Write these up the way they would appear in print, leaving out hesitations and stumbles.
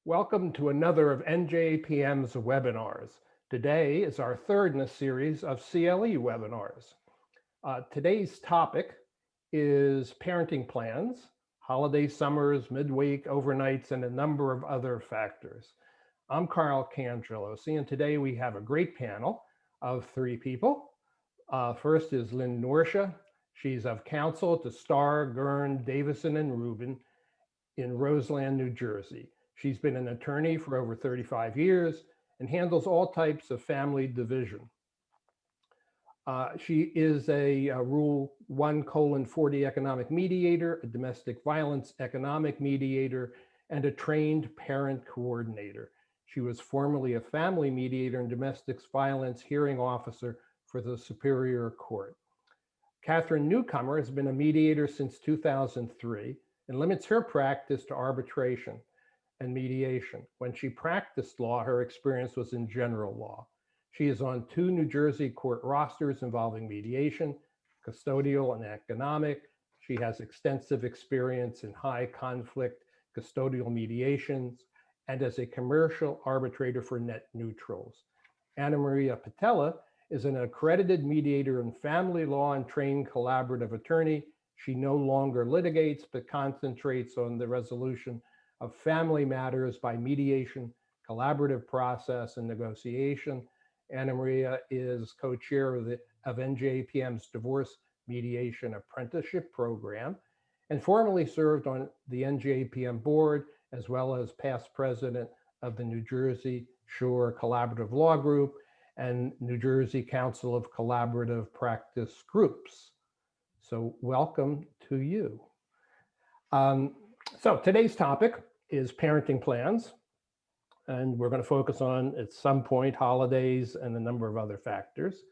Welcome to another of NJAPM's webinars. Today is our third in a series of CLE webinars. Today's topic is parenting plans, holiday summers, midweek, overnights, and a number of other factors. I'm Carl Cangelosi, and today we have a great panel of three people. First is Lynn Norcia. She's of counsel to Starr, Gurn, Davison, and Rubin in Roseland, New Jersey. She's been an attorney for over 35 years and handles all types of family division. She is a Rule 1:40 economic mediator, a domestic violence economic mediator, and a trained parent coordinator. She was formerly a family mediator and domestic violence hearing officer for the Superior Court. Katherine Newcomer has been a mediator since 2003 and limits her practice to arbitration and mediation. When she practiced law, her experience was in general law. She is on 2 New Jersey court rosters involving mediation, custodial, and economic. She has extensive experience in high conflict custodial mediations and as a commercial arbitrator for net neutrals. Anna Maria Pittella is an accredited mediator in family law and trained collaborative attorney. She no longer litigates, but concentrates on the resolution of family matters by mediation, collaborative process, and negotiation. Anna Maria is co-chair of NJAPM's Divorce Mediation Apprenticeship Program and formerly served on the NJAPM board, as well as past president of the New Jersey Shore Collaborative Law Group and New Jersey Council of Collaborative Practice Groups. So welcome to you. So today's topic is parenting plans, and we're going to focus on, at some point, holidays and a number of other factors.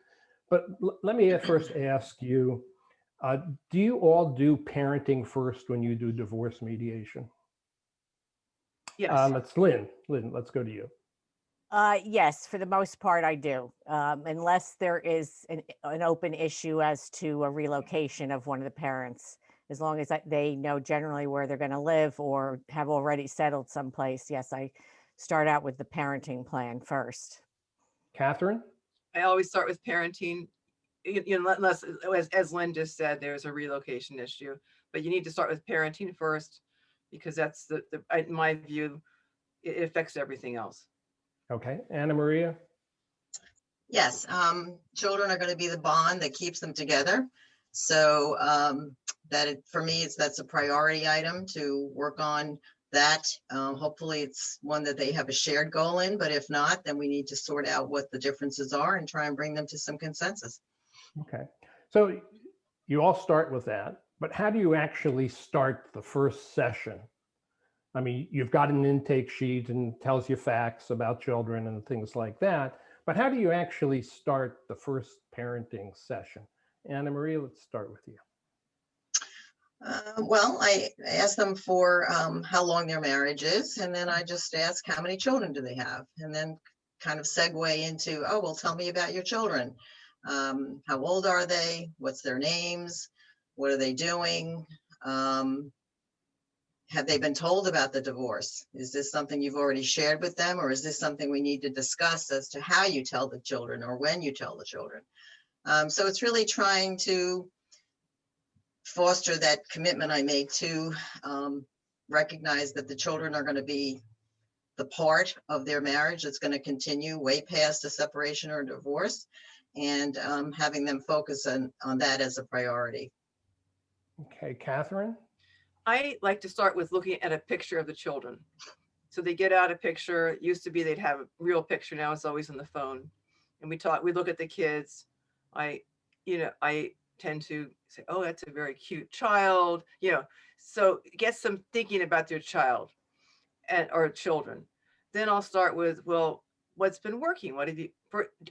But let me first ask you, do you all do parenting first when you do divorce mediation? Yes. It's Lynn. Lynn, let's go to you. Yes, for the most part, I do, unless there is an open issue as to a relocation of one of the parents. As long as they know generally where they're going to live or have already settled someplace, yes, I start out with the parenting plan first. Katherine? I always start with parenting, unless, as Lynn just said, there's a relocation issue. But you need to start with parenting first, because that's in my view, it affects everything else. Okay, Anna Maria? Yes, children are going to be the bond that keeps them together. So for me, that's a priority item to work on that. Hopefully it's one that they have a shared goal in, but if not, then we need to sort out what the differences are and try and bring them to some consensus. Okay, so you all start with that, but how do you actually start the first session? I mean, you've got an intake sheet and tells you facts about children and things like that, but how do you actually start the first parenting session? Anna Maria, let's start with you. Well, I ask them for how long their marriage is, and then I just ask how many children do they have, and then kind of segue into, oh, well, tell me about your children. How old are they? What's their names? What are they doing? Have they been told about the divorce? Is this something you've already shared with them, or is this something we need to discuss as to how you tell the children or when you tell the children? So it's really trying to foster that commitment I make to recognize that the children are going to be the part of their marriage that's going to continue way past a separation or a divorce, and having them focus on that as a priority. Okay, Katherine? I like to start with looking at a picture of the children. So they get out a picture. It used to be they'd have a real picture. Now it's always on the phone. And we look at the kids. I tend to say, oh, that's a very cute child. So get some thinking about their child or children. Then I'll start with, well, what's been working?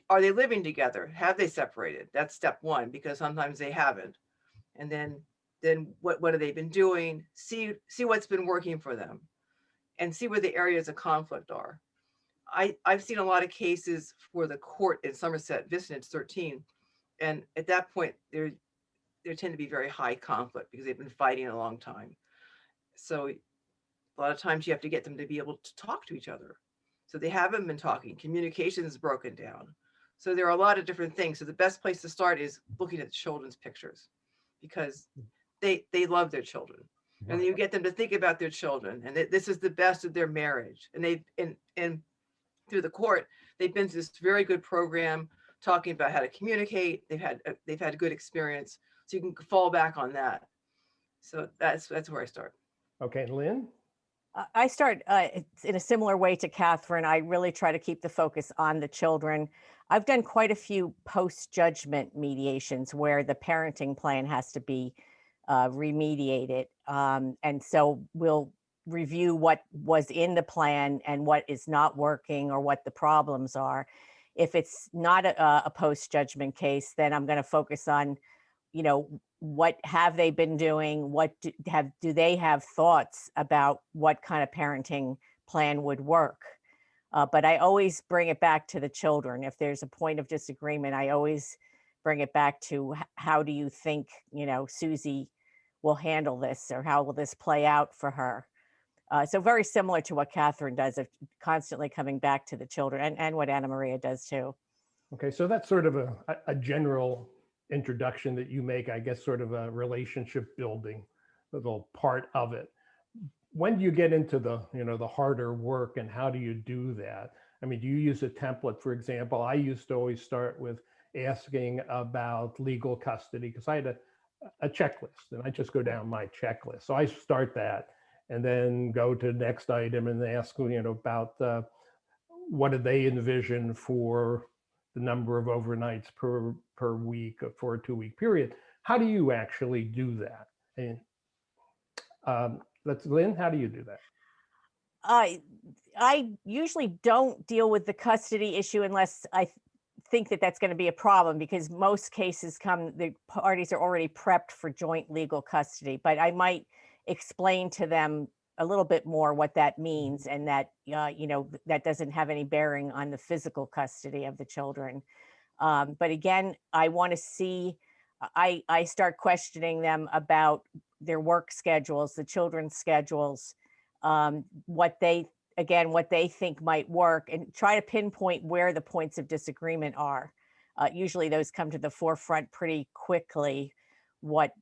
Are they living together? Have they separated? That's step one, because sometimes they haven't. And then what have they been doing? See what's been working for them, and see where the areas of conflict are. I've seen a lot of cases for the court in Somerset, Vicinage 13, and at that point there tend to be very high conflict because they've been fighting a long time. So A lot of times you have to get them to be able to talk to each other. So they haven't been talking. Communication is broken down. So there are a lot of different things. So the best place to start is looking at children's pictures, because they love their children. And then you get them to think about their children, and that this is the best of their marriage. And they've and through the court, they've been through this very good program talking about how to communicate. They've had a good experience. So you can fall back on that. So that's where I start. Okay, Lynn? I start in a similar way to Catherine. I really try to keep the focus on the children. I've done quite a few post-judgment mediations where the parenting plan has to be remediated. And so we'll review what was in the plan and what is not working or what the problems are. If it's not a post-judgment case, then I'm going to focus on, what have they been doing? What do they have thoughts about what kind of parenting plan would work? But I always bring it back to the children. If there's a point of disagreement, I always bring it back to how do you think, Susie will handle this, or how will this play out for her? So very similar to what Catherine does, of constantly coming back to the children, and what Anna Maria does too. Okay, so that's sort of a general introduction that you make, I guess, sort of a relationship building little part of it. When do you get into the, the harder work, and how do you do that? I mean, do you use a template? For example, I used to always start with asking about legal custody, because I had a checklist, and I just go down my checklist. So I start that and then go to the next item and ask, about what do they envision for the number of overnights per week for a 2-week period. How do you actually do that? And Lynn, how do you do that? I usually don't deal with the custody issue unless I think that that's going to be a problem, because most cases the parties are already prepped for joint legal custody. But I might explain to them a little bit more what that means, and that that doesn't have any bearing on the physical custody of the children. But again, I want to see, I start questioning them about their work schedules, the children's schedules, what they think might work, and try to pinpoint where the points of disagreement are. Usually those come to the forefront pretty quickly, what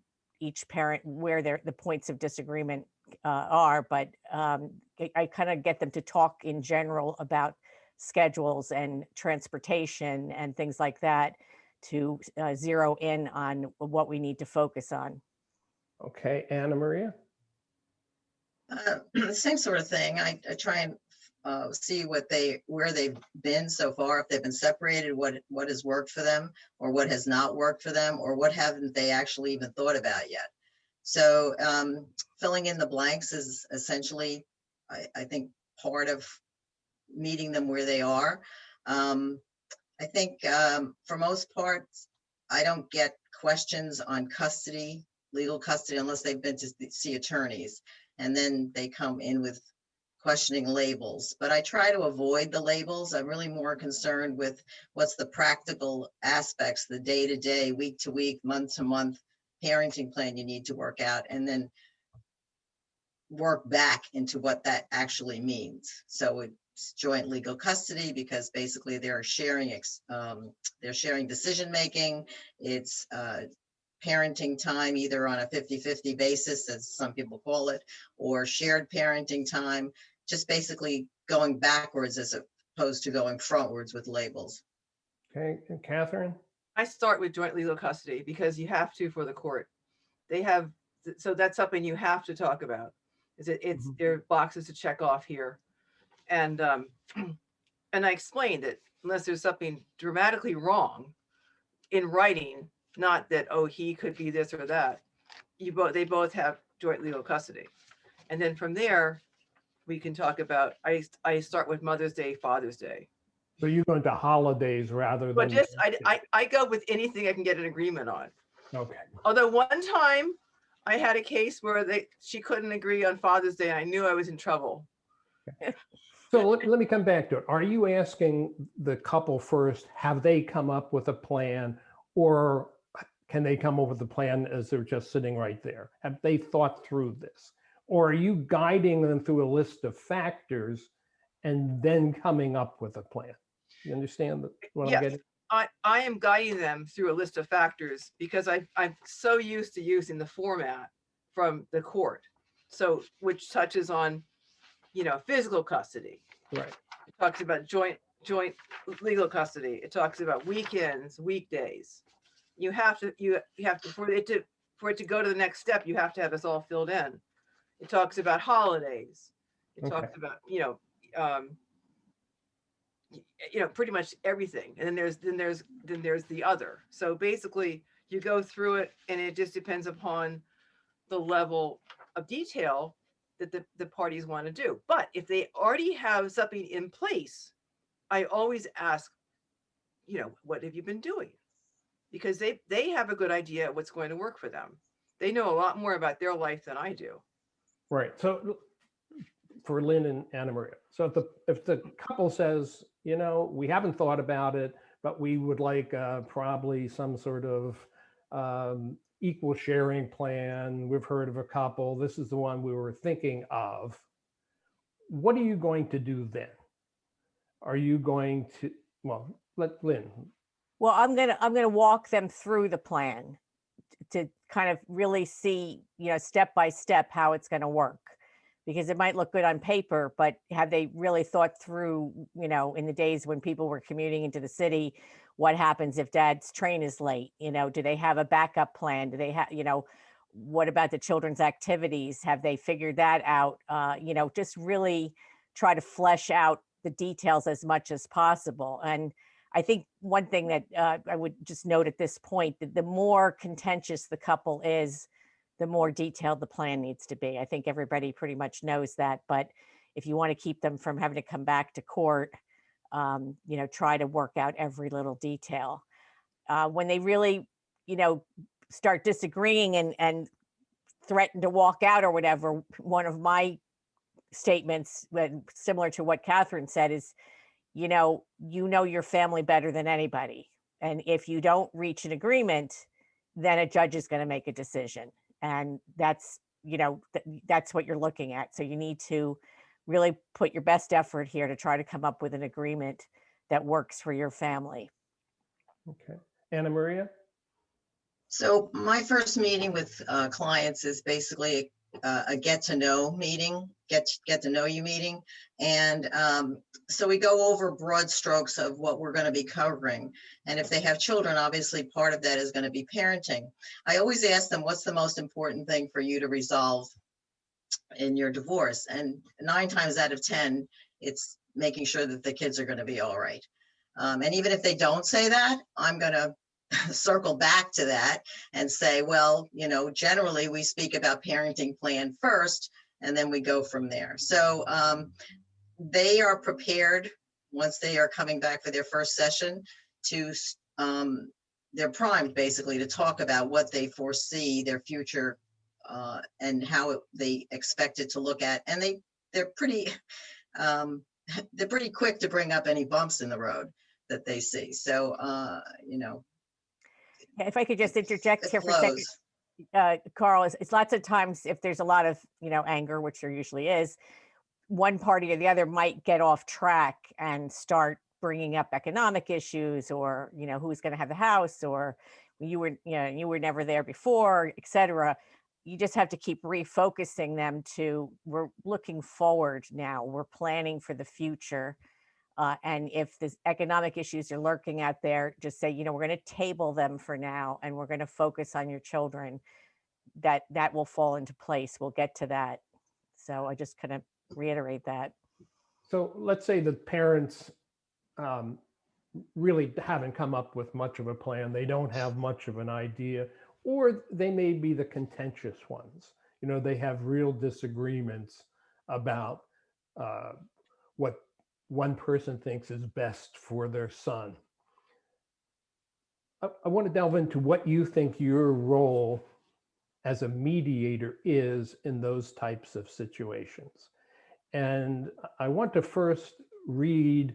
each parent, where the points of disagreement are. But I kind of get them to talk in general about schedules and transportation and things like that, to zero in on what we need to focus on. Okay, Anna Maria? Same sort of thing. I try and see where they've been so far, if they've been separated, what has worked for them, or what has not worked for them, or what haven't they actually even thought about yet. So filling in the blanks is essentially, I think, part of meeting them where they are. I think for most parts, I don't get questions on custody, legal custody, unless they've been to see attorneys, and then they come in with questioning labels. But I try to avoid the labels. I'm really more concerned with what's the practical aspects, the day-to-day, week-to-week, month-to-month parenting plan you need to work out, and then work back into what that actually means. So it's joint legal custody, because basically they're sharing decision making. It's parenting time, either on a 50-50 basis, as some people call it, or shared parenting time, just basically going backwards as opposed to going frontwards with labels. Okay, and Catherine? I start with joint legal custody, because you have to for the court. So that's something you have to talk about. It's there are boxes to check off here. And I explained that unless there's something dramatically wrong in writing, not that, oh, he could be this or that, they both have joint legal custody. And then from there, we can talk about, I start with Mother's Day, Father's Day. So you go into holidays rather than... But just, I go with anything I can get an agreement on. Okay. Although one time I had a case where she couldn't agree on Father's Day, and I knew I was in trouble. So let me come back to it. Are you asking the couple first, have they come up with a plan, or can they come up with a plan as they're just sitting right there? Have they thought through this? Or are you guiding them through a list of factors and then coming up with a plan? You understand what I'm Yes, getting? I am guiding them through a list of factors because I'm so used to using the format from the court. So, which touches on, physical custody. Right. It talks about joint legal custody. It talks about weekends, weekdays. You have to for it to go to the next step, you have to have this all filled in. It talks about holidays. It Okay. talks about, pretty much everything. And then there's the other. So basically you go through it and it just depends upon the level of detail that the parties want to do. But if they already have something in place, I always ask, what have you been doing? Because they have a good idea of what's going to work for them. They know a lot more about their life than I do. Right. So for Lynn and Anna Maria, so if the couple says, we haven't thought about it, but we would like probably some sort of equal sharing plan. We've heard of a couple. This is the one we were thinking of. What are you going to do then? Are you going to, well, let Lynn. Well, I'm gonna walk them through the plan to kind of really see, step by step how it's going to work, because it might look good on paper, but have they really thought through, in the days when people were commuting into the city, what happens if dad's train is late? Do they have a backup plan? Do they have, what about the children's activities? Have they figured that out? Just really try to flesh out the details as much as possible. And I think one thing that I would just note at this point, that the more contentious the couple is, the more detailed the plan needs to be. I think everybody pretty much knows that, but if you want to keep them from having to come back to court, try to work out every little detail. When they really, start disagreeing and threaten to walk out or whatever, one of my statements, similar to what Katherine said, is, you know your family better than anybody. And if you don't reach an agreement, then a judge is going to make a decision. And that's, that's what you're looking at. So you need to really put your best effort here to try to come up with an agreement that works for your family. Okay. Anna Maria? So my first meeting with clients is basically a get to know meeting, get to know you meeting. And so we go over broad strokes of what we're going to be covering. And if they have children, obviously part of that is going to be parenting. I always ask them, what's the most important thing for you to resolve in your divorce? And 9 times out of 10, it's making sure that the kids are going to be all right. And even if they don't say that, I'm going to circle back to that and say, well, generally we speak about parenting plan first, and then we go from there. So they are prepared once they are coming back for their first session to, they're primed basically to talk about what they foresee their future and how they expect it to look at. And they're pretty quick to bring up any bumps in the road that they see. So, if I could just interject here for a second, Carl, it's lots of times if there's a lot of, anger, which there usually is, one party or the other might get off track and start bringing up economic issues, or, who's going to have the house, or you were never there before, etc. You just have to keep refocusing them to, we're looking forward now, we're planning for the future. And if the economic issues are lurking out there, just say, we're going to table them for now, and we're going to focus on your children. That will fall into place. We'll get to that. So I just kind of reiterate that. So let's say the parents really haven't come up with much of a plan. They don't have much of an idea, or they may be the contentious ones. They have real disagreements about what one person thinks is best for their son. I want to delve into what you think your role as a mediator is in those types of situations. And I want to first read,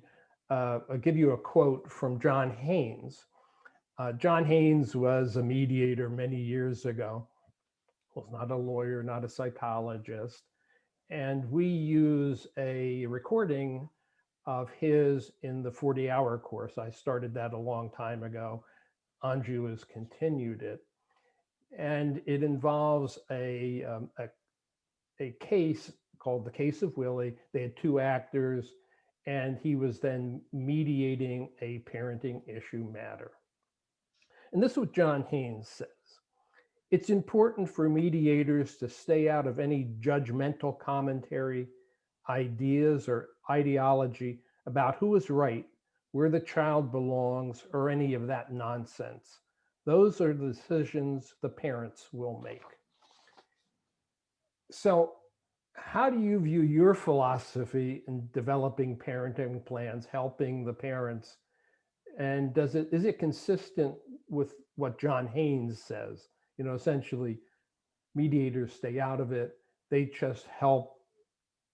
give you a quote from John Haynes. John Haynes was a mediator many years ago was not a lawyer, not a psychologist. And we use a recording of his in the 40-hour course. I started that a long time ago. Anju has continued it. And it involves a case called the Case of Willie. They had two actors, and he was then mediating a parenting issue matter. And this is what John Haynes says. It's important for mediators to stay out of any judgmental commentary, ideas, or ideology about who is right, where the child belongs, or any of that nonsense. Those are the decisions the parents will make. So, how do you view your philosophy in developing parenting plans, helping the parents? And is it consistent with what John Haynes says? You know, essentially, mediators stay out of it. They just help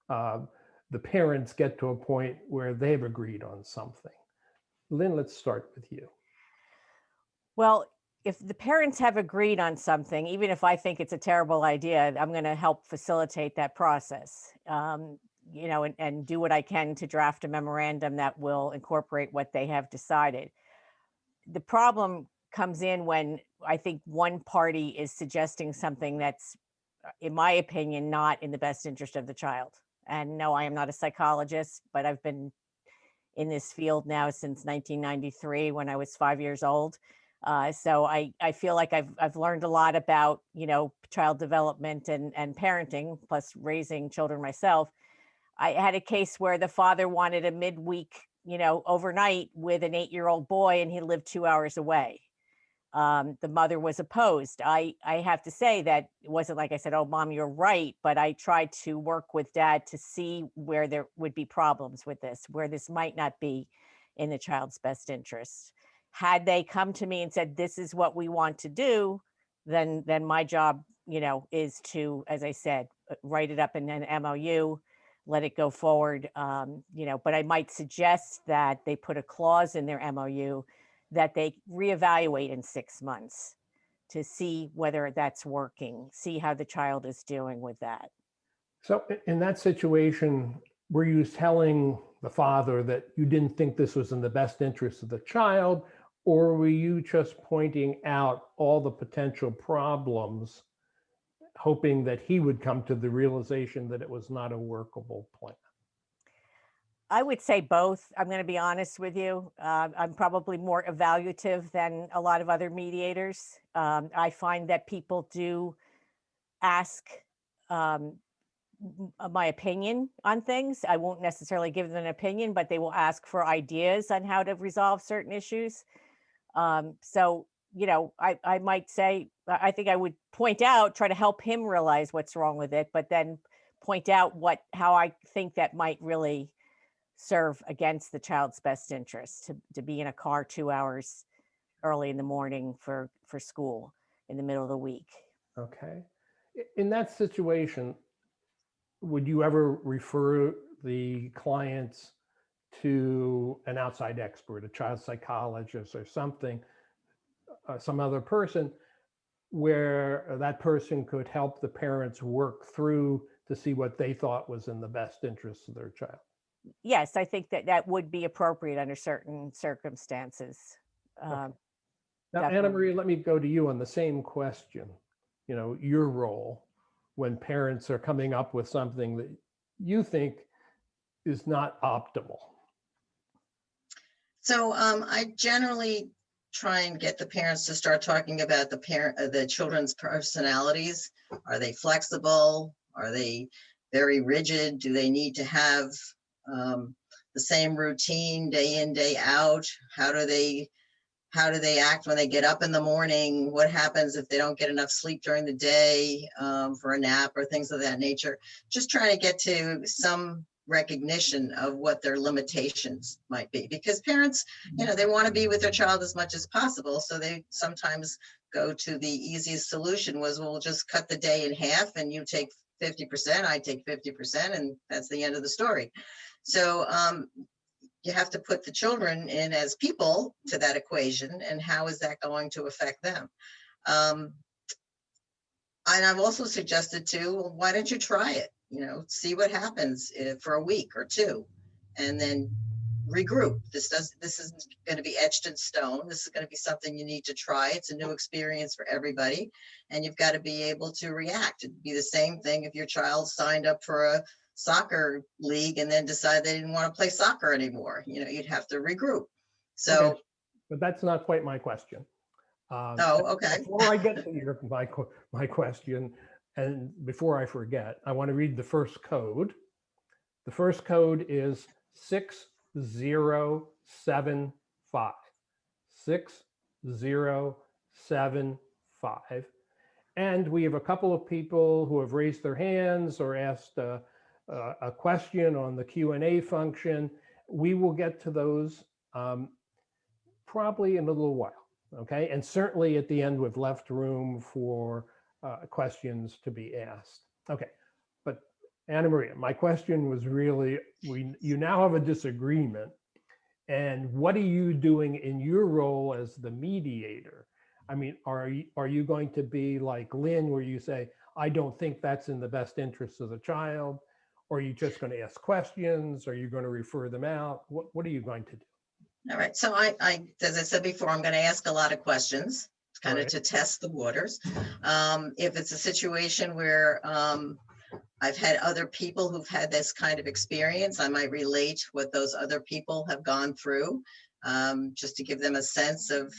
the parents get to a point where they've agreed on something. Lynn, let's start with you. Well, if the parents have agreed on something, even if I think it's a terrible idea, I'm going to help facilitate that process, you know, and do what I can to draft a memorandum that will incorporate what they have decided. The problem comes in when I think one party is suggesting something that's, in my opinion, not in the best interest of the child. And no, I am not a psychologist, but I've been in this field now since 1993 when I was 5 years old. So I feel like I've learned a lot about, you know, child development and parenting, plus raising children myself. I had a case where the father wanted a midweek, you know, overnight with an 8-year-old boy, and he lived 2 hours away. The mother was opposed. I have to say that it wasn't like I said, oh, mom, you're right. But I tried to work with dad to see where there would be problems with this, where this might not be in the child's best interest. Had they come to me and said, this is what we want to do, then my job, you know, is to, as I said, write it up in an MOU, let it go forward. You know, but I might suggest that they put a clause in their MOU that they reevaluate in 6 months to see whether that's working, see how the child is doing with that. So in that situation, were you telling the father that you didn't think this was in the best interest of the child, or were you just pointing out all the potential problems, hoping that he would come to the realization that it was not a workable plan? I would say both. I'm going to be honest with you. I'm probably more evaluative than a lot of other mediators. I find that people do ask my opinion on things. I won't necessarily give them an opinion, but they will ask for ideas on how to resolve certain issues. So, you know, I might say, I think I would point out, try to help him realize what's wrong with it, but then point out how I think that might really serve against the child's best interest to be in a car 2 hours early in the morning for school in the middle of the week. Okay. In that situation, would you ever refer the clients to an outside expert, a child psychologist or something, some other person, where that person could help the parents work through to see what they thought was in the best interest of their child? Yes, I think that would be appropriate under certain circumstances. Okay. Now, Definitely. Anna Maria, let me go to you on the same question. You know, your role when parents are coming up with something that you think is not optimal. So I generally try and get the parents to start talking about the children's personalities. Are they flexible? Are they very rigid? Do they need to have the same routine day in, day out? How do they act when they get up in the morning? What happens if they don't get enough sleep during the day for a nap or things of that nature? Just trying to get to some recognition of what their limitations might be, because parents, you know, they want to be with their child as much as possible. So they sometimes go to the easiest solution was, well, we'll just cut the day in half and you take 50%, I take 50%, and that's the end of the story. So you have to put the children in as people to that equation, and how is that going to affect them? And I've also suggested too, well, why don't you try it? See what happens for a week or two, and then regroup. This isn't going to be etched in stone. This is going to be something you need to try. It's a new experience for everybody, and you've got to be able to react. It'd be the same thing if your child signed up for a soccer league and then decided they didn't want to play soccer anymore. You'd have to regroup. So, Okay, but that's not quite my question. okay. Before I get to my question, and before I forget, I want to read the first code. The first code is 6075. 6075. And we have a couple of people who have raised their hands or asked a question on the Q&A function. We will get to those probably in a little while. Okay, and certainly at the end, we've left room for questions to be asked. Okay, but Anna Maria, my question was really, you now have a disagreement, and what are you doing in your role as the mediator? I mean, are you going to be like Lynn, where you say, I don't think that's in the best interest of the child? Or are you just going to ask questions? Are you going to refer them out? What are you going to do? All right. So I, as I said before, I'm going to ask a lot of questions, kind of Right. to test the waters. If it's a situation where I've had other people who've had this kind of experience, I might relate what those other people have gone through, just to give them a sense of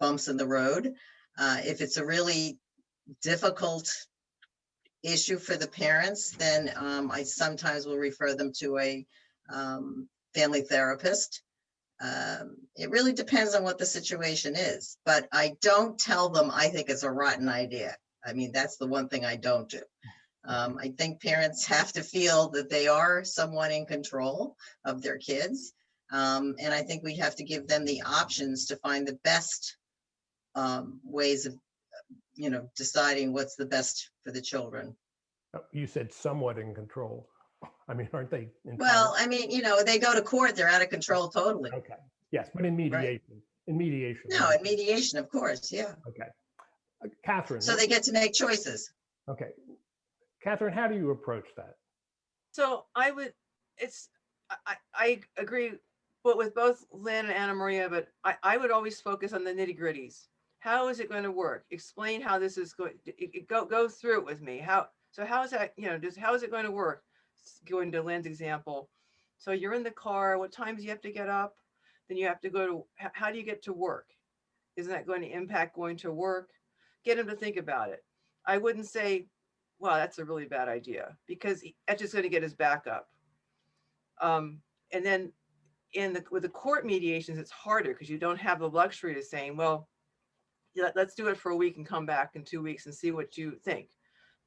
bumps in the road. If it's a really difficult issue for the parents, then I sometimes will refer them to a family therapist. It really depends on what the situation is, but I don't tell them I think it's a rotten idea. I mean, that's the one thing I don't do. I think parents have to feel that they are somewhat in control of their kids. And I think we have to give them the options to find the best ways of, deciding what's the best for the children. You said somewhat in control. I mean, aren't they? Well, I mean, they go to court, they're out of control totally. Okay. Yes, but in mediation, No, in mediation, of course, yeah. Okay. Catherine. So they get to make choices. Okay. Catherine, how do you approach that? So I agree, but with both Lynn and Anna Maria, but I would always focus on the nitty gritties. How is it going to work? Explain how this is going. Go through it with me. How is that? How is it going to work? Going to Lynn's example. So you're in the car. What times you have to get up? Then you have to go to. How do you get to work? Isn't that going to impact going to work? Get him to think about it. I wouldn't say, "Wow, that's a really bad idea," because that's just going to get his back up. And then with the court mediations, it's harder because you don't have the luxury of saying, well, let's do it for a week and come back in 2 weeks and see what you think.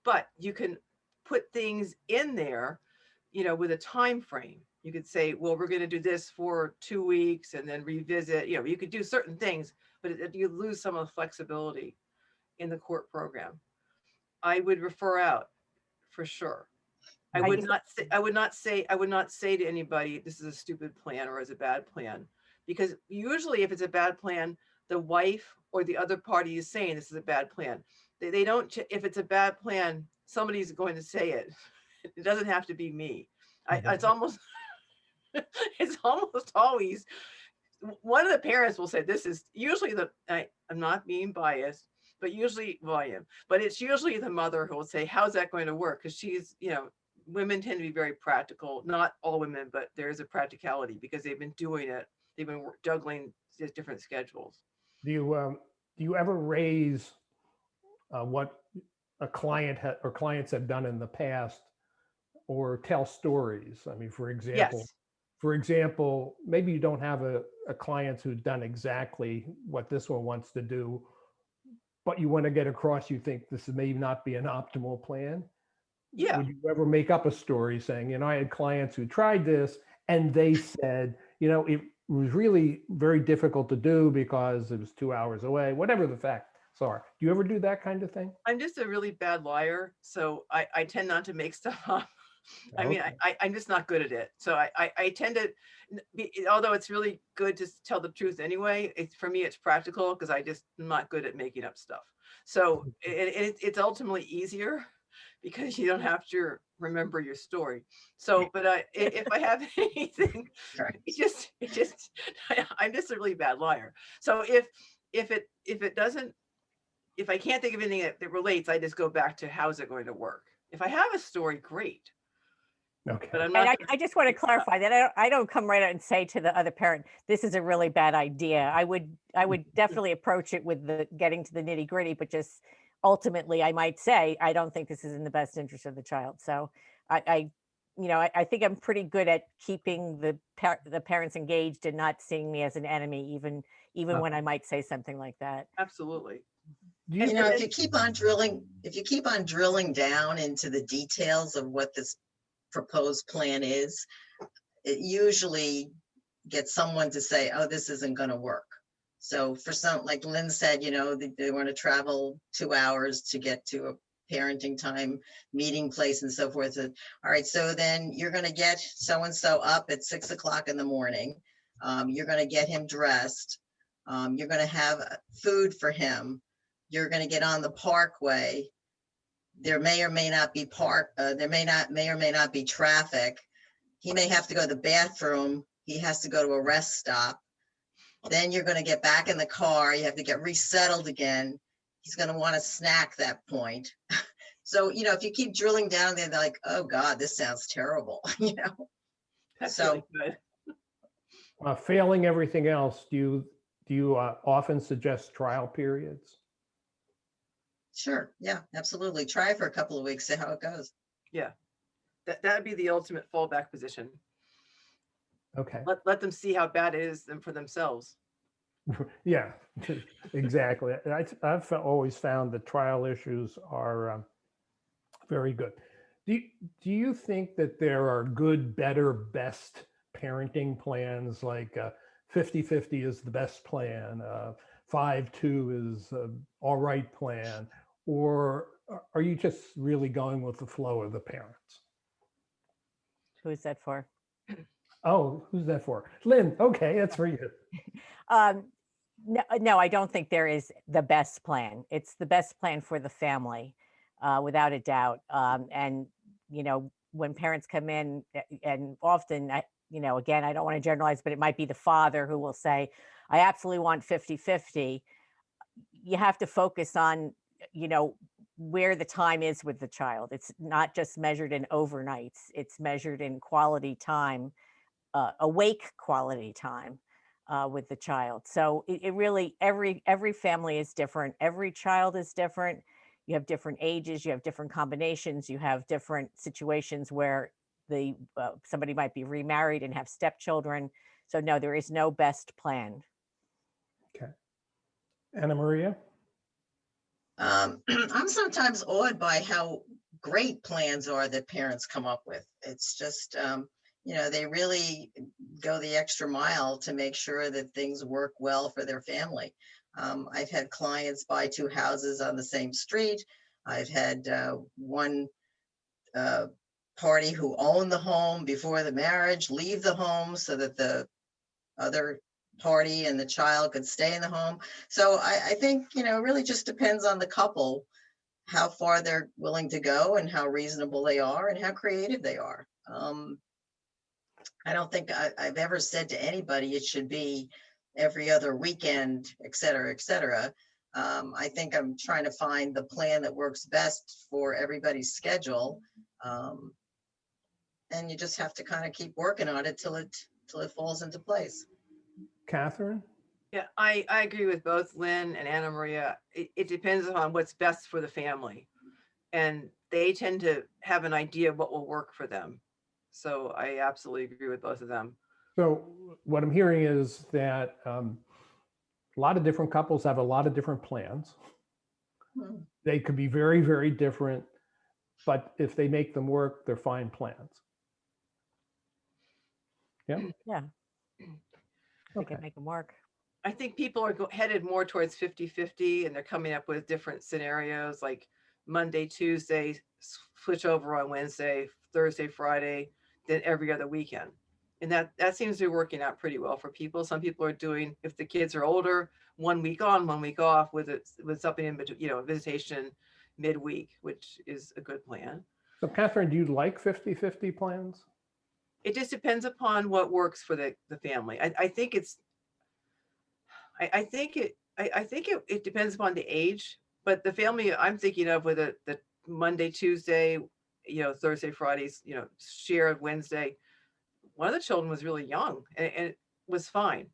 But you can put things in there, with a time frame. You could say, well, we're going to do this for 2 weeks and then revisit. You could do certain things, but you lose some of the flexibility in the court program. I would refer out for sure. I would not say to anybody, this is a stupid plan or is a bad plan, because usually if it's a bad plan, the wife or the other party is saying this is a bad plan. They don't, if it's a bad plan, somebody's going to say it. It doesn't have to be me. It's almost, it's almost always one of the parents will say, this is usually I'm not being biased, but usually, well, I am, but it's usually the mother who will say, how's that going to work? Because she's, women tend to be very practical. Not all women, but there's a practicality because they've been doing it. They've been juggling different schedules. Do you ever raise what a client or clients have done in the past, or tell stories? I mean, for example, maybe you don't have a client who's done exactly what this one wants to do, but you want to get across, you think this may not be an optimal plan. Yeah. Would you ever make up a story saying, I had clients who tried this and they said, it was really very difficult to do because it was 2 hours away, whatever the facts are. Do you ever do that kind of thing? I'm just a really bad liar. So I tend not to make stuff up. I mean, Okay. I'm just not good at it. So I tend to, although it's really good to tell the truth anyway, it's for me, it's practical because I just am not good at making up stuff. So it's ultimately easier because you don't have to remember your story. So, but if I have anything, Right. I'm just a really bad liar. So if it doesn't, if I can't think of anything that relates, I just go back to how's it going to work. If I have a story, great. Okay. But I'm And not. I just want to clarify that I don't come right out and say to the other parent, this is a really bad idea. I would definitely approach it with the getting to the nitty gritty, but just ultimately I might say, I don't think this is in the best interest of the child. So I think I'm pretty good at keeping the parents engaged and not seeing me as an enemy, even when I might say something like that. Absolutely. Do you, You know, if you keep on drilling down into the details of what this proposed plan is, it usually gets someone to say, oh, this isn't going to work. So for some, like Lynn said, you know, they want to travel 2 hours to get to a parenting time meeting place and so forth. All right, so then you're going to get so-and-so up at 6 o'clock in the morning. You're going to get him dressed. You're going to have food for him. You're going to get on the parkway. There may or may not be may or may not be traffic. He may have to go to the bathroom. He has to go to a rest stop. Then you're going to get back in the car. You have to get resettled again. He's going to want a snack that point. So, you know, if you keep drilling down there, they're like, oh God, this sounds terrible, you know? That's So really good. failing everything else, do you often suggest trial periods? sure. Yeah, absolutely. Try for a couple of weeks, see how it goes. Yeah. That'd be the ultimate fallback position. Okay. Let them see how bad it is for themselves. Yeah, exactly. I've always found that trial issues are very good. Do you think that there are good, better, best parenting plans, like 50-50 is the best plan, 5-2 is all right plan, or are you just really going with the flow of the parents? Who is that for? Oh, who's that for? Lynn, okay, that's for you. No, I don't think there is the best plan. It's the best plan for the family, without a doubt. And, you know, when parents come in, and often, again, I don't want to generalize, but it might be the father who will say, I absolutely want 50-50. You have to focus on, where the time is with the child. It's not just measured in overnights. It's measured in quality time, awake quality time with the child. So it really, every family is different. Every child is different. You have different ages, you have different combinations, you have different situations where somebody might be remarried and have stepchildren. So no, there is no best plan. Okay. Anna Maria? I'm sometimes awed by how great plans are that parents come up with. It's just, they really go the extra mile to make sure that things work well for their family. I've had clients buy 2 houses on the same street. I've had one party who owned the home before the marriage leave the home so that the other party and the child could stay in the home. So I think, it really just depends on the couple, how far they're willing to go and how reasonable they are and how creative they are. I don't think I've ever said to anybody it should be every other weekend, et cetera, et cetera. I think I'm trying to find the plan that works best for everybody's schedule. And you just have to kind of keep working on it till it falls into place. Catherine? Yeah, I agree with both Lynn and Anna Maria. It depends on what's best for the family. And they tend to have an idea of what will work for them. So I absolutely agree with both of them. So what I'm hearing is that a lot of different couples have a lot of different plans. They could be very, very different, but if they make them work, they're fine plans. Yeah. Yeah. We Okay. can make them work. I think people are headed more towards 50-50, and they're coming up with different scenarios like Monday, Tuesday, switch over on Wednesday, Thursday, Friday, then every other weekend. And that seems to be working out pretty well for people. Some people are doing, if the kids are older, 1 week on, 1 week off with something in between, you know, visitation midweek, which is a good plan. So Catherine, do you like 50-50 plans? It just depends upon what works for the family. I think it depends upon the age, but the family I'm thinking of with the Monday, Tuesday, you know, Thursday, Fridays, you know, shared Wednesday. One of the children was really young and it was fine.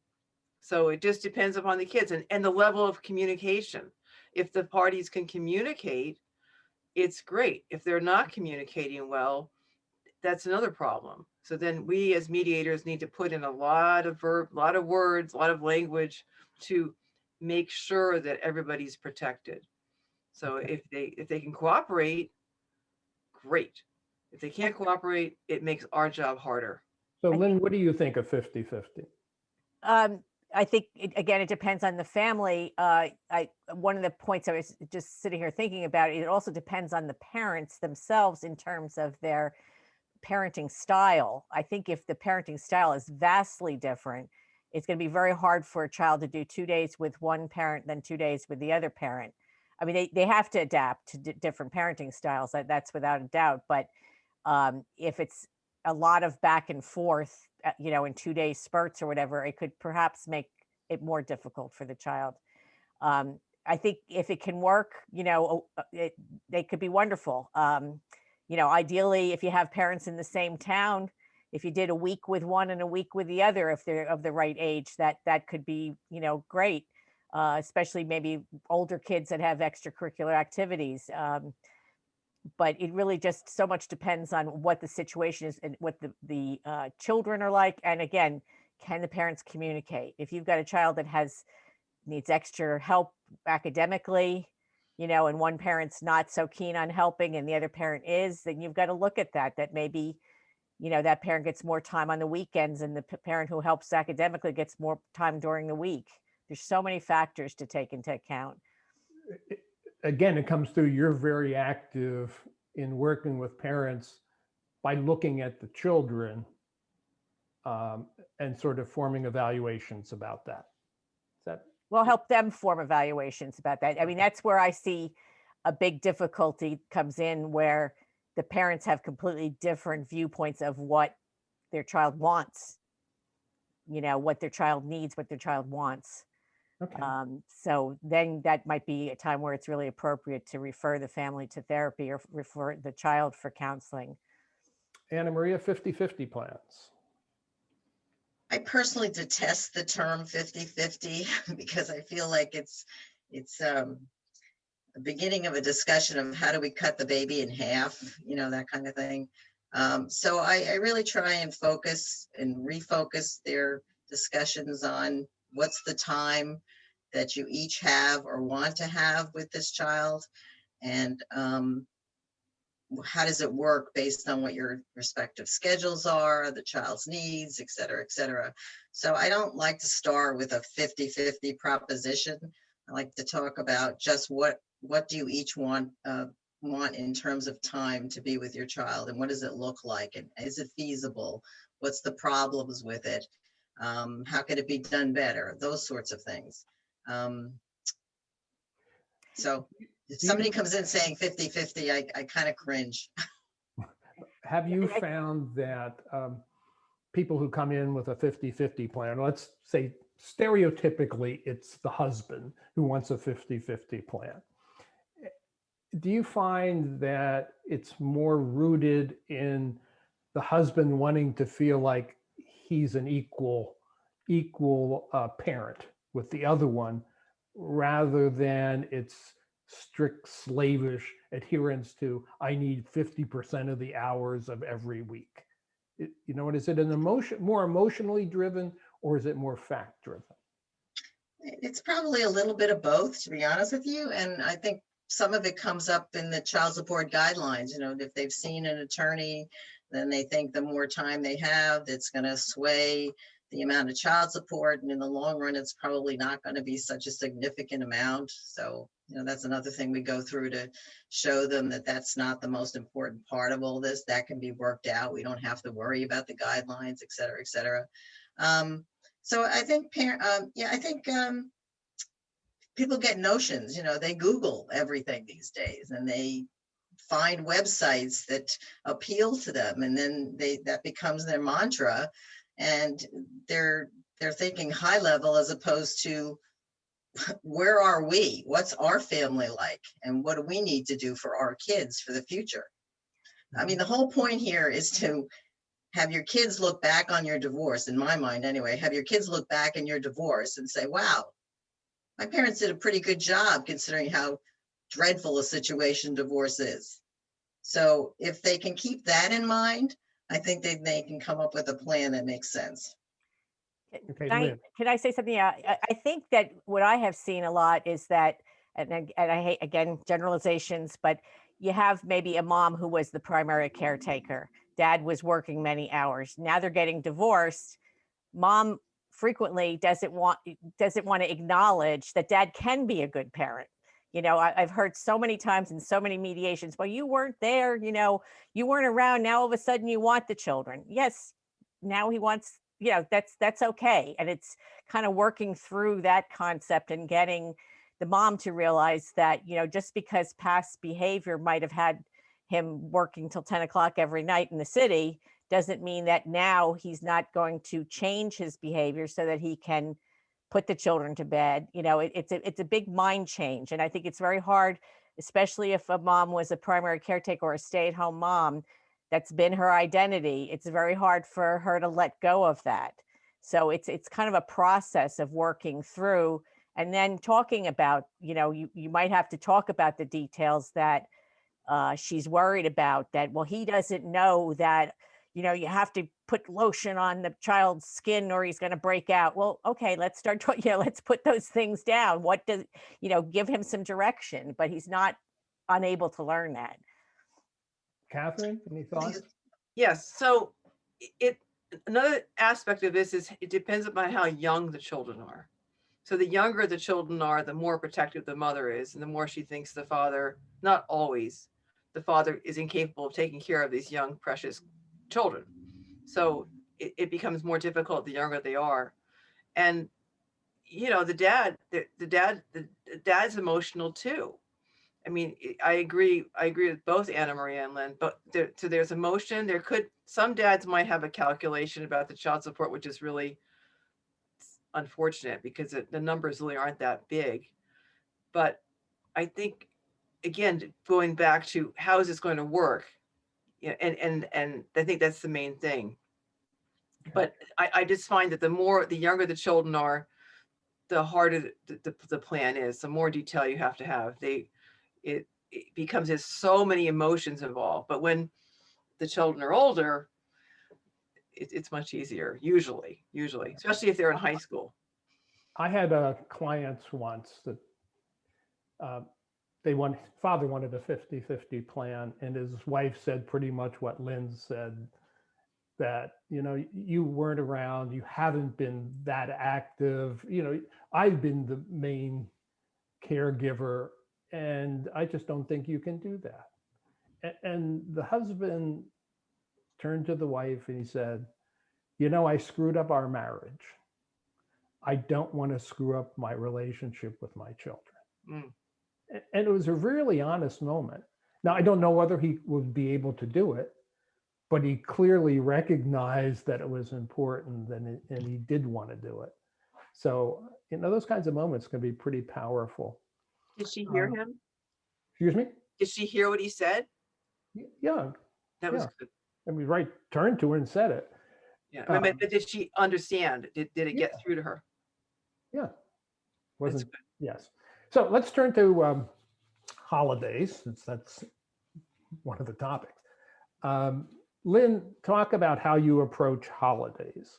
So it just depends upon the kids and the level of communication. If the parties can communicate, it's great. If they're not communicating well, that's another problem. So then we as mediators need to put in a lot of words, a lot of language to make sure that everybody's protected. So Okay. if they can cooperate, great. If they can't cooperate, it makes our job harder. So I Lynn, what do you think of 50-50? I think again, it depends on the family. One of the points I was just sitting here thinking about, it also depends on the parents themselves in terms of their parenting style. I think if the parenting style is vastly different, it's going to be very hard for a child to do 2 days with one parent, then 2 days with the other parent. I mean, they have to adapt to different parenting styles. That's without a doubt. But if it's a lot of back and forth, you know, in 2 day spurts or whatever, it could perhaps make it more difficult for the child. I think if it can work, you know, they could be wonderful. You know, ideally, if you have parents in the same town, if you did a week with one and a week with the other, if they're of the right age, that could be, you know, great. Especially maybe older kids that have extracurricular activities. But it really just so much depends on what the situation is and what the children are like. And again, can the parents communicate? If you've got a child that needs extra help academically, you know, and one parent's not so keen on helping and the other parent is, then you've got to look at that maybe, you know, that parent gets more time on the weekends and the parent who helps academically gets more time during the week. There's so many factors to take into account. Again, it comes through, you're very active in working with parents by looking at the children and sort of forming evaluations about that. Is that? Well, help them form evaluations about that. I mean, that's where I see a big difficulty comes in, where the parents have completely different viewpoints of what their child wants, you know, what their child needs, what their child wants. Okay. So then that might be a time where it's really appropriate to refer the family to therapy or refer the child for counseling. Anna Maria, 50-50 plans. I personally detest the term 50-50 because I feel like it's the beginning of a discussion of how do we cut the baby in half, you know, that kind of thing. So I really try and focus and refocus their discussions on what's the time that you each have or want to have with this child, and how does it work based on what your respective schedules are, the child's needs, et cetera, et cetera. So I don't like to start with a 50-50 proposition. I like to talk about just what do you each want in terms of time to be with your child, and what does it look like, and is it feasible? What's the problems with it? How could it be done better? Those sorts of things. So if somebody comes in saying 50-50, I kind of cringe. Have you found that people who come in with a 50-50 plan, let's say stereotypically it's the husband who wants a 50-50 plan. Do you find that it's more rooted in the husband wanting to feel like he's an equal parent with the other one, rather than it's strict slavish adherence to, I need 50% of the hours of every week? You know what, is it more emotionally driven, or is it more fact driven? It's probably a little bit of both, to be honest with you. And I think some of it comes up in the child support guidelines. You know, if they've seen an attorney, then they think the more time they have, that's going to sway the amount of child support, and in the long run, it's probably not going to be such a significant amount. So, that's another thing we go through to show them that that's not the most important part of all this. That can be worked out. We don't have to worry about the guidelines, et cetera, et cetera. So I think, people get notions, they Google everything these days, and they find websites that appeal to them, and then that becomes their mantra, and they're thinking high level as opposed to where are we? What's our family like? And what do we need to do for our kids for the future? I mean, the whole point here is to have your kids look back on your divorce, in my mind anyway, have your kids look back in your divorce and say, wow, my parents did a pretty good job considering how dreadful a situation divorce is. So if they can keep that in mind, I think they can come up with a plan that makes sense. Okay, Can I say something? I think that what I have seen a lot is that, and I hate, again, generalizations, but you have maybe a mom who was the primary caretaker. Dad was working many hours. Now they're getting divorced. Mom frequently doesn't want to acknowledge that dad can be a good parent. I've heard so many times in so many mediations, well, you weren't there, you weren't around. Now all of a sudden you want the children. Yes, now he wants, that's okay. And it's kind of working through that concept and getting the mom to realize that, just because past behavior might have had him working till 10 o'clock every night in the city doesn't mean that now he's not going to change his behavior so that he can put the children to bed. It's a big mind change. And I think it's very hard, especially if a mom was a primary caretaker or a stay-at-home mom, that's been her identity. It's very hard for her to let go of that. So it's kind of a process of working through, and then talking about, you might have to talk about the details that she's worried about, that, well, he doesn't know that, you have to put lotion on the child's skin or he's going to break out. Well, okay, let's start talking, let's put those things down. What does, give him some direction, but he's not unable to learn that. Catherine, any thoughts? Yes. So another aspect of this is it depends upon how young the children are. So the younger the children are, the more protective the mother is, and the more she thinks the father, not always, the father is incapable of taking care of these young, precious children. So it becomes more difficult the younger they are. And, the dad's emotional too. I mean, I agree with both Anna Maria and Lynn, but so there's emotion. Some dads might have a calculation about the child support, which is really unfortunate because the numbers really aren't that big. But I think, again, going back to how is this going to work? And I think that's the main thing. But I just find that the younger the children are, the harder the plan is, the more detail you have to have. It becomes, there's so many emotions involved. But when the children are older, it's much easier, usually, especially if they're in high school. I had clients once that father wanted a 50-50 plan, and his wife said pretty much what Lynn said, that, you weren't around, you haven't been that active, I've been the main caregiver, and I just don't think you can do that. And the husband turned to the wife and he said, I screwed up our marriage. I don't want to screw up my relationship with my children. Mm. And it was a really honest moment. Now, I don't know whether he would be able to do it, but he clearly recognized that it was important, and he did want to do it. So, those kinds of moments can be pretty powerful. Did she hear him? Excuse me? Did she hear what he said? Yeah. That was good. I mean, turned to her and said it. Yeah. But did she understand? Did it get through to her? Yeah. That's good. Yes. So let's turn to holidays, since that's one of the topics. Lynn, talk about how you approach holidays.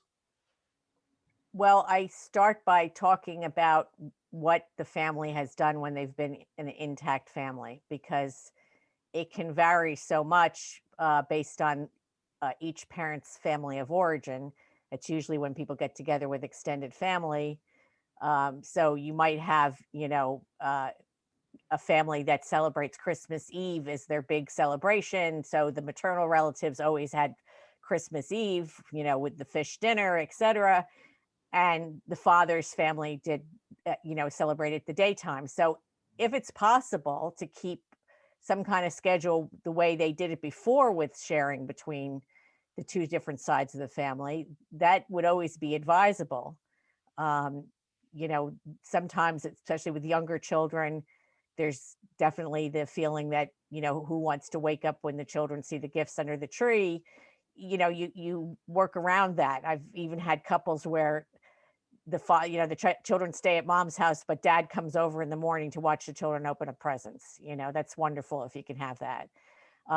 Well, I start by talking about what the family has done when they've been an intact family, because it can vary so much based on each parent's family of origin. It's usually when people get together with extended family. So you might have, a family that celebrates Christmas Eve as their big celebration. So the maternal relatives always had Christmas Eve, with the fish dinner, etc. And the father's family did, celebrate at the daytime. So if it's possible to keep some kind of schedule the way they did it before with sharing between the two different sides of the family, that would always be advisable. Um, Sometimes, especially with younger children, there's definitely the feeling that, who wants to wake up when the children see the gifts under the tree? You work around that. I've even had couples where the children stay at mom's house, but dad comes over in the morning to watch the children open up presents. That's wonderful if you can have that.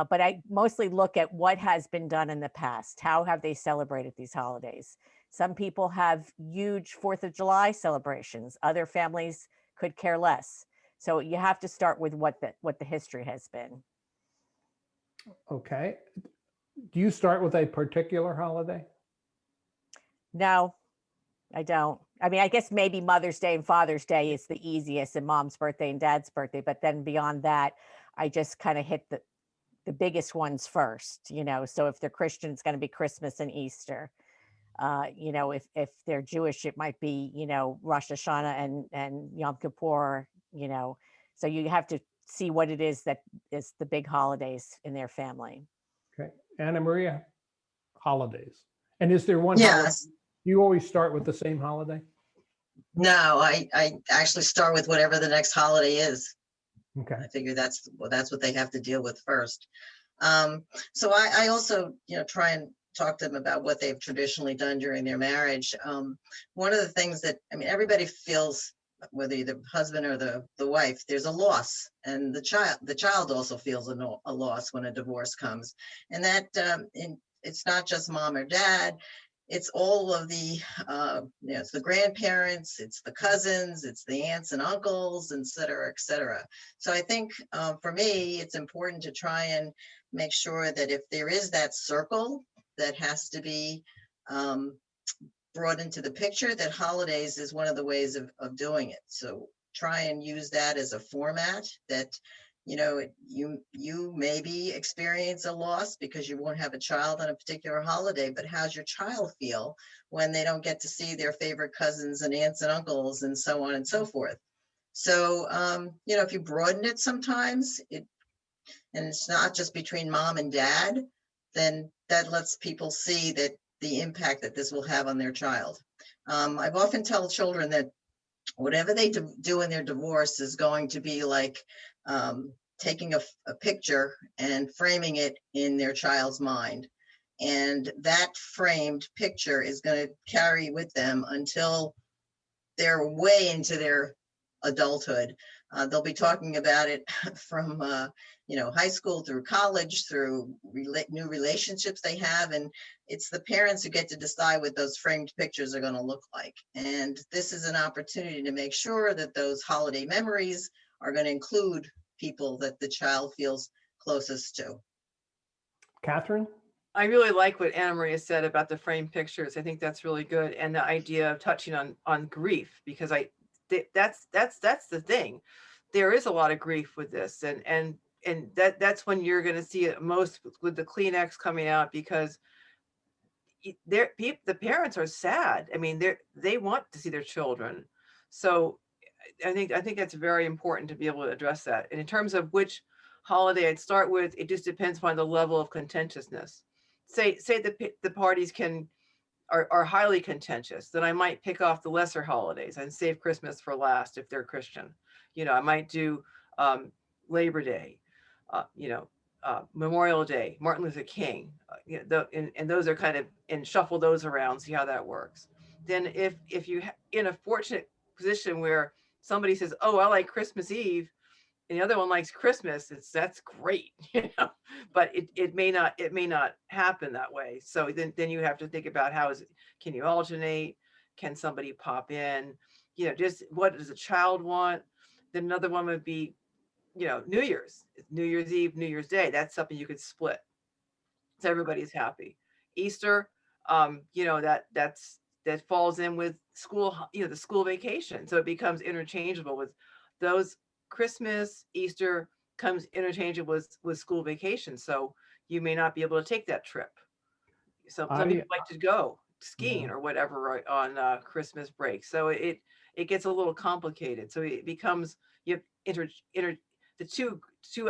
But I mostly look at what has been done in the past. How have they celebrated these holidays? Some people have huge 4th of July celebrations. Other families could care less. So you have to start with what the history has been. Okay. Do you start with a particular holiday? No, I don't. I mean, I guess maybe Mother's Day and Father's Day is the easiest, and mom's birthday and dad's birthday. But then beyond that, I just kind of hit the biggest ones first, So if they're Christian, it's going to be Christmas and Easter. If they're Jewish, it might be, Rosh Hashanah and Yom Kippur, So you have to see what it is that is the big holidays in their family. Okay. Anna Maria, holidays. And is there one holiday? Yes. You always start with the same holiday? No, I actually start with whatever the next holiday is. Okay. I figure that's what they have to deal with first. So I also, try and talk to them about what they've traditionally done during their marriage. One of the things that, everybody feels, whether you're the husband or the wife, there's a loss, and the child also feels a loss when a divorce comes, and that it's not just mom or dad. It's all of the, it's the grandparents, it's the cousins, it's the aunts and uncles, et cetera, et cetera. So I think for me, it's important to try and make sure that if there is that circle that has to be brought into the picture, that holidays is one of the ways of doing it. So try and use that as a format that, you maybe experience a loss because you won't have a child on a particular holiday, but how's your child feel when they don't get to see their favorite cousins and aunts and uncles and so on and so forth? So, if you broaden it sometimes, and it's not just between mom and dad, then that lets people see that the impact that this will have on their child. I've often tell children that whatever they do in their divorce is going to be like taking a picture and framing it in their child's mind. And that framed picture is going to carry with them until they're way into their adulthood. They'll be talking about it from high school through college, through new relationships they have, and it's the parents who get to decide what those framed pictures are going to look like. And this is an opportunity to make sure that those holiday memories are going to include people that the child feels closest to. Catherine? I really like what Anna Maria said about the framed pictures. I think that's really good, and the idea of touching on grief, because that's the thing. There is a lot of grief with this, and that's when you're going to see it most with the Kleenex coming out, because the parents are sad. They want to see their children, so I think that's very important to be able to address that. And in terms of which holiday I'd start with, it just depends upon the level of contentiousness. Say the parties are highly contentious, then I might pick off the lesser holidays and save Christmas for last if they're Christian. I might do Labor Day, Memorial Day, Martin Luther King, and those are kind of, and shuffle those around, see how that works. Then if you in a fortunate position where somebody says, oh, I like Christmas Eve, and the other one likes Christmas, that's great, but it may not happen that way. So then you have to think about can you alternate? Can somebody pop in? Just what does a child want? Then another one would be, New Year's Eve, New Year's Day. That's something you could split, so everybody's happy. Easter, that falls in with school, the school vacation. So it becomes interchangeable with those. Christmas, Easter comes interchangeable with school vacation. So you may not be able to take that trip. Some people like to go skiing or whatever on Christmas break. So it gets a little complicated. So it becomes, you have the two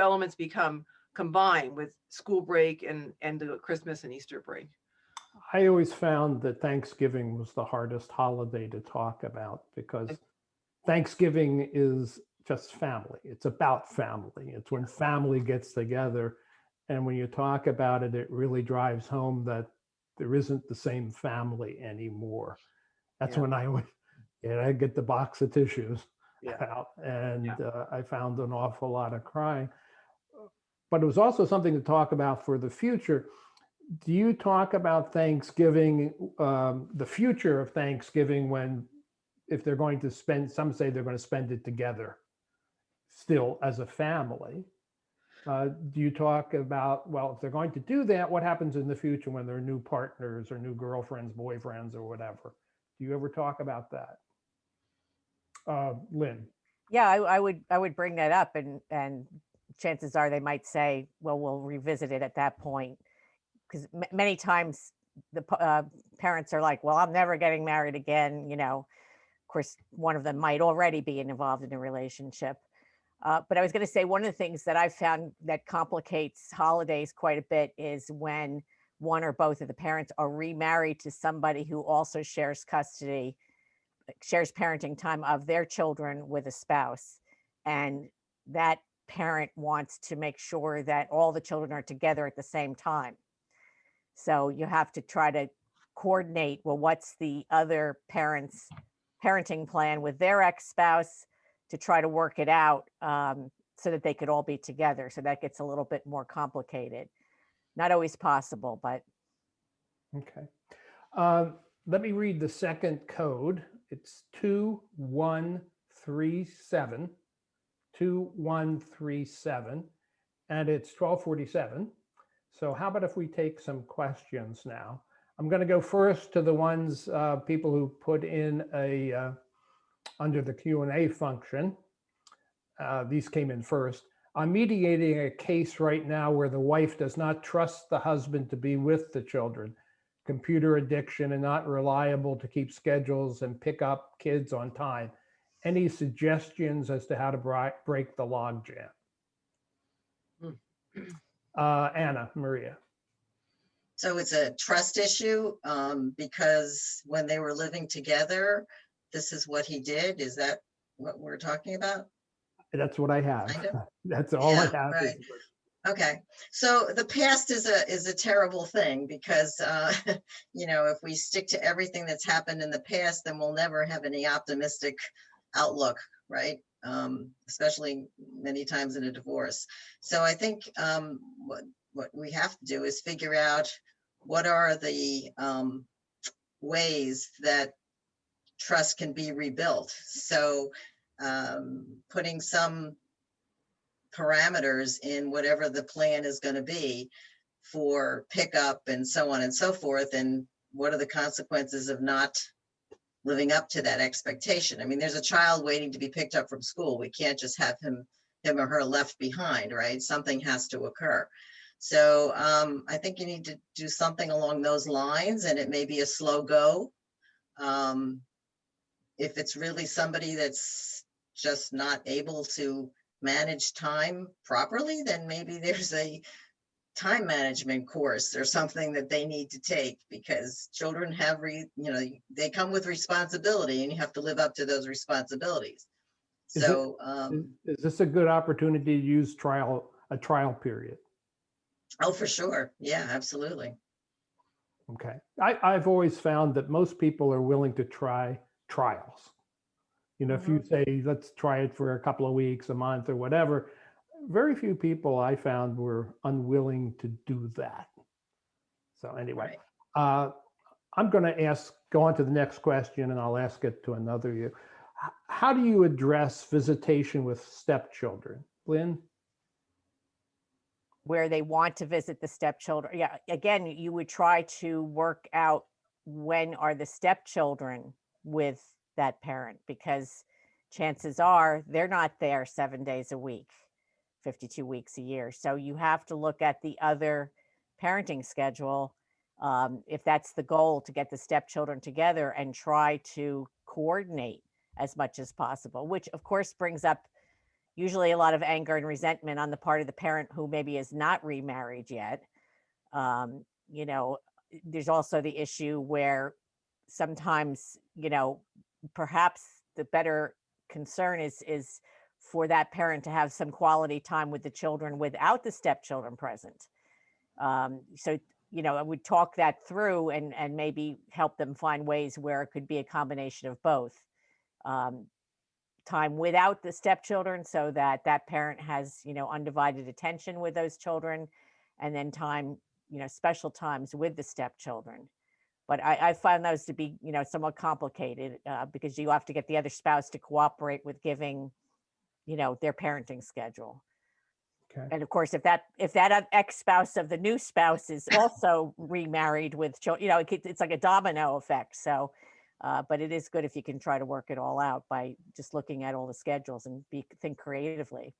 elements become combined with school break and the Christmas and Easter break. I always found that Thanksgiving was the hardest holiday to talk about because Thanksgiving is just family. It's about family. It's when family gets together. And when you talk about it, it really drives home that there isn't the same family anymore. That's when I would get the box of tissues out, and I found an awful lot of crying. But it was also something to talk about for the future. Do you talk about Thanksgiving, the future of Thanksgiving, if they're going to spend, some say they're going to spend it together still as a family? Do you talk about, well, if they're going to do that, what happens in the future when there are new partners or new girlfriends, boyfriends, or whatever? Do you ever talk about that? Lynn? Yeah, I would bring that up, and chances are they might say, well, we'll revisit it at that point. Because many times the parents are like, well, I'm never getting married again. Of course, one of them might already be involved in a relationship. But I was going to say, one of the things that I've found that complicates holidays quite a bit is when one or both of the parents are remarried to somebody who also shares custody, shares parenting time of their children with a spouse. And that parent wants to make sure that all the children are together at the same time. So you have to try to coordinate, well, what's the other parent's parenting plan with their ex-spouse to try to work it out so that they could all be together. So that gets a little bit more complicated. Not always possible, but. Okay. Let me read the second code. It's 2137, 2137, and it's 1247. So how about if we take some questions now? I'm going to go first to the ones, people who put in under the Q&A function. These came in first. I'm mediating a case right now where the wife does not trust the husband to be with the children, computer addiction, and not reliable to keep schedules and pick up kids on time. Any suggestions as to how to break the logjam? Anna Maria. So it's a trust issue because when they were living together, this is what he did. Is that what we're talking about? That's what I have. Kind of? That's all I have. Right. Okay. So the past is a terrible thing because, if we stick to everything that's happened in the past, then we'll never have any optimistic outlook, right? Especially many times in a divorce. So I think what we have to do is figure out what are the ways that trust can be rebuilt. So putting some parameters in whatever the plan is going to be for pickup and so on and so forth, and what are the consequences of not living up to that expectation. I mean, there's a child waiting to be picked up from school. We can't just have him or her left behind, right? Something has to occur. So I think you need to do something along those lines, and it may be a slow go. If it's really somebody that's just not able to manage time properly, then maybe there's a time management course or something that they need to take, because children have, they come with responsibility and you have to live up to those responsibilities. Is this a good opportunity to use a trial period? Oh, for sure. Yeah, absolutely. Okay. I've always found that most people are willing to try trials. If you say, let's try it for a couple of weeks, a month, or whatever, very few people I found were unwilling to do that. So anyway, right. I'm going to go on to the next question, and I'll ask it to another you. How do you address visitation with stepchildren? Lynn? where they want to visit the stepchildren. Yeah, again, you would try to work out when are the stepchildren with that parent, because chances are they're not there 7 days a week, 52 weeks a year. So you have to look at the other parenting schedule, if that's the goal, to get the stepchildren together and try to coordinate as much as possible, which of course brings up usually a lot of anger and resentment on the part of the parent who maybe is not remarried yet. You know, there's also the issue where sometimes, you know, perhaps the better concern is for that parent to have some quality time with the children without the stepchildren present. So, you know, I would talk that through and maybe help them find ways where it could be a combination of both. Time without the stepchildren so that that parent has, you know, undivided attention with those children, and then time, you know, special times with the stepchildren. But I find those to be, you know, somewhat complicated because you have to get the other spouse to cooperate with giving, you know, their parenting schedule. Okay. And of course, if that ex-spouse of the new spouse is also remarried with children, you know, it's like a domino effect. So, but it is good if you can try to work it all out by just looking at all the schedules and think creatively.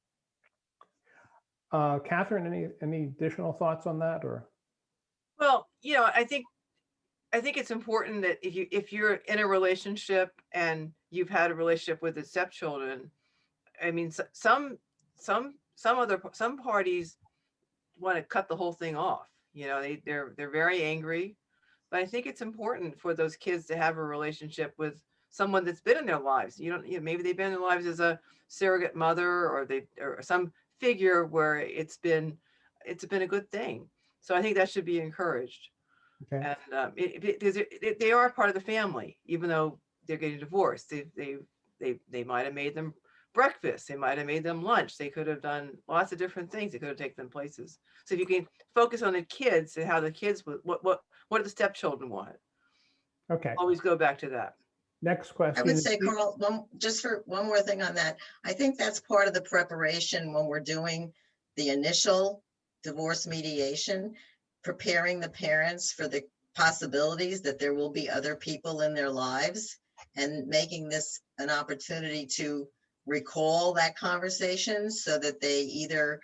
Catherine, any additional thoughts on that, or? Well, you know, I think it's important that if you're in a relationship and you've had a relationship with the stepchildren, I mean, some parties want to cut the whole thing off. You know, they're very angry, but I think it's important for those kids to have a relationship with someone that's been in their lives. You know, maybe they've been in their lives as a surrogate mother, or some figure where it's been a good thing. So I think that should be encouraged. Okay. And they are part of the family, even though they're getting divorced. They might have made them breakfast. They might have made them lunch. They could have done lots of different things. They could have taken them places. So if you can focus on the kids and how the kids, what do the stepchildren want? Okay. Always go back to that. Next question. I would say, Carl, just for one more thing on that, I think that's part of the preparation when we're doing the initial divorce mediation, preparing the parents for the possibilities that there will be other people in their lives, and making this an opportunity to recall that conversation so that they either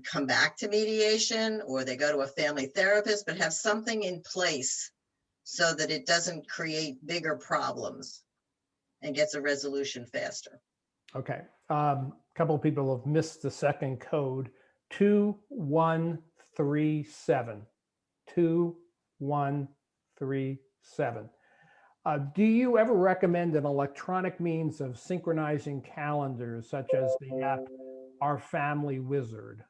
come back to mediation or they go to a family therapist, but have something in place so that it doesn't create bigger problems and gets a resolution faster. Okay. A couple of people have missed the second code, 2137. 2137. Do you ever recommend an electronic means of synchronizing calendars, such as the app Our Family Wizard?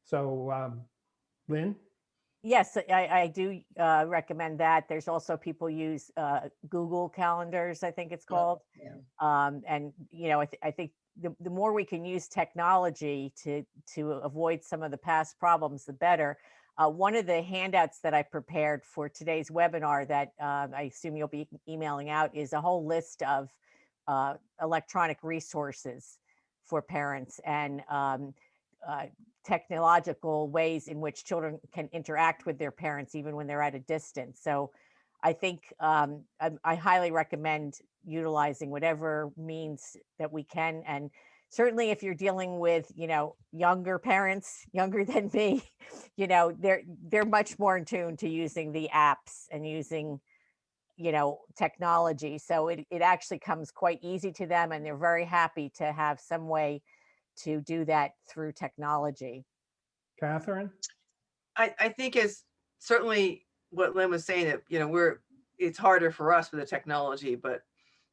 So, Lynn? Yes, I do recommend that. There's also people use Google Calendars, I think it's called. Yeah. And, you know, I think the more we can use technology to avoid some of the past problems, the better. One of the handouts that I prepared for today's webinar that I assume you'll be emailing out is a whole list of electronic resources for parents and technological ways in which children can interact with their parents even when they're at a distance. So I think I highly recommend utilizing whatever means that we can. And certainly if you're dealing with, you know, younger parents, younger than me, you know, they're much more in tune to using the apps and using, you know, technology. So it actually comes quite easy to them, and they're very happy to have some way to do that through technology. Catherine? I think is certainly what Lynn was saying, that, you know, it's harder for us with the technology, but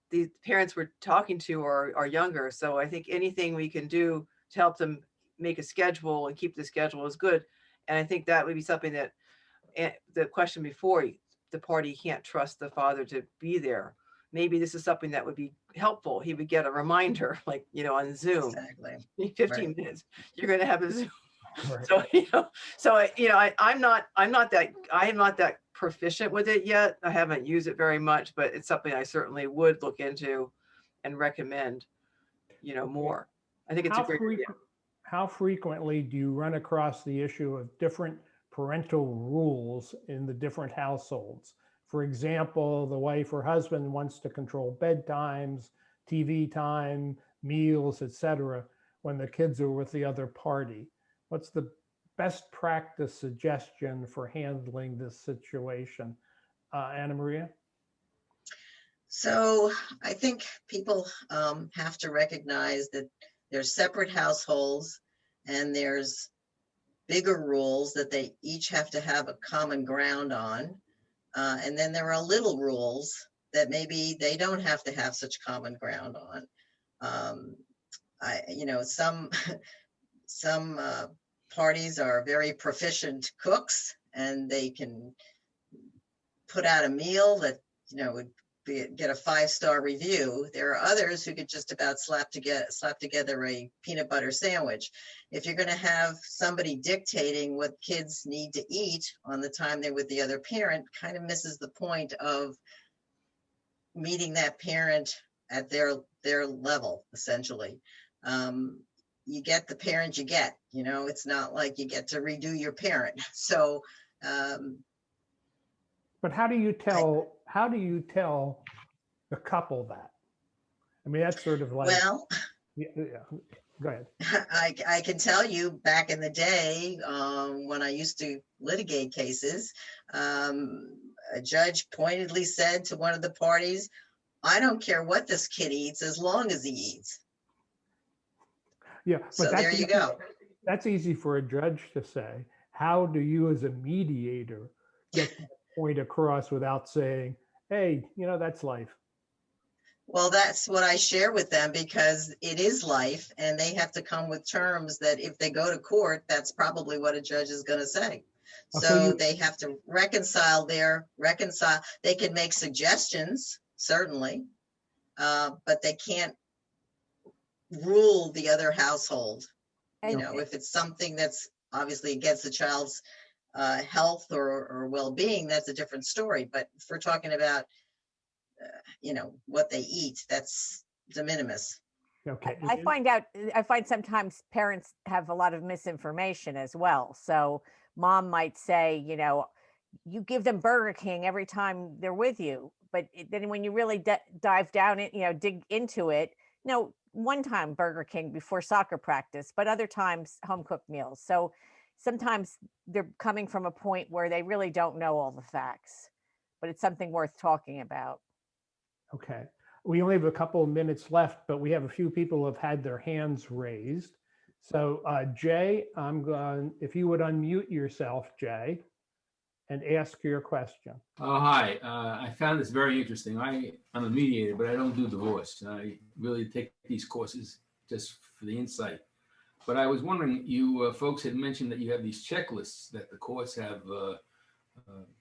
the parents we're talking to are younger. So I think anything we can do to help them make a schedule and keep the schedule is good. And I think that would be something that, the question before, the party can't trust the father to be there. Maybe this is something that would be helpful. He would get a reminder, like, you know, on Zoom, Exactly. 15 Right. minutes, you're going to have a Zoom. Right. So, I'm not that proficient with it yet. I haven't used it very much, but it's something I certainly would look into and recommend, you know, more. I think it's a great idea. how frequently do you run across the issue of different parental rules in the different households? For example, the wife or husband wants to control bedtimes, TV time, meals, etc., when the kids are with the other party. What's the best practice suggestion for handling this situation? Anna Maria? So I think people have to recognize that there's separate households and there's bigger rules that they each have to have a common ground on. And then there are little rules that maybe they don't have to have such common ground on. Some parties are very proficient cooks and they can put out a meal that, would get a 5-star review. There are others who could just about slap together a peanut butter sandwich. If you're going to have somebody dictating what kids need to eat on the time they're with the other parent, kind of misses the point of meeting that parent at their level, essentially. You get the parent you get, it's not like you get to redo your parent. So, but how do you tell the couple that? I mean, that's sort of like, well, yeah, go ahead. I can tell you back in the day, when I used to litigate cases, a judge pointedly said to one of the parties, "I don't care what this kid eats as long as he eats." Yeah, but so there you go. That's easy for a judge to say. How do you as a mediator get that point across without saying, hey, that's life? Well, that's what I share with them, because it is life and they have to come with terms that if they go to court, that's probably what a judge is going to say. So they have to reconcile. They can make suggestions, certainly, but they can't rule the other household. If it's something that's obviously against the child's health or well-being, that's a different story. But if we're talking about what they eat, that's de minimis. Okay. I find sometimes parents have a lot of misinformation as well. So mom might say, you give them Burger King every time they're with you. But then when you really dive down it, dig into it, one time Burger King before soccer practice, but other times home cooked meals. So sometimes they're coming from a point where they really don't know all the facts, but it's something worth talking about. Okay. We only have a couple of minutes left, but we have a few people who have had their hands raised. So Jay, if you would unmute yourself, Jay, and ask your question. Oh, hi. I found this very interesting. I'm a mediator, but I don't do divorce. I really take these courses just for the insight. But I was wondering, you folks had mentioned that you have these checklists that the courts have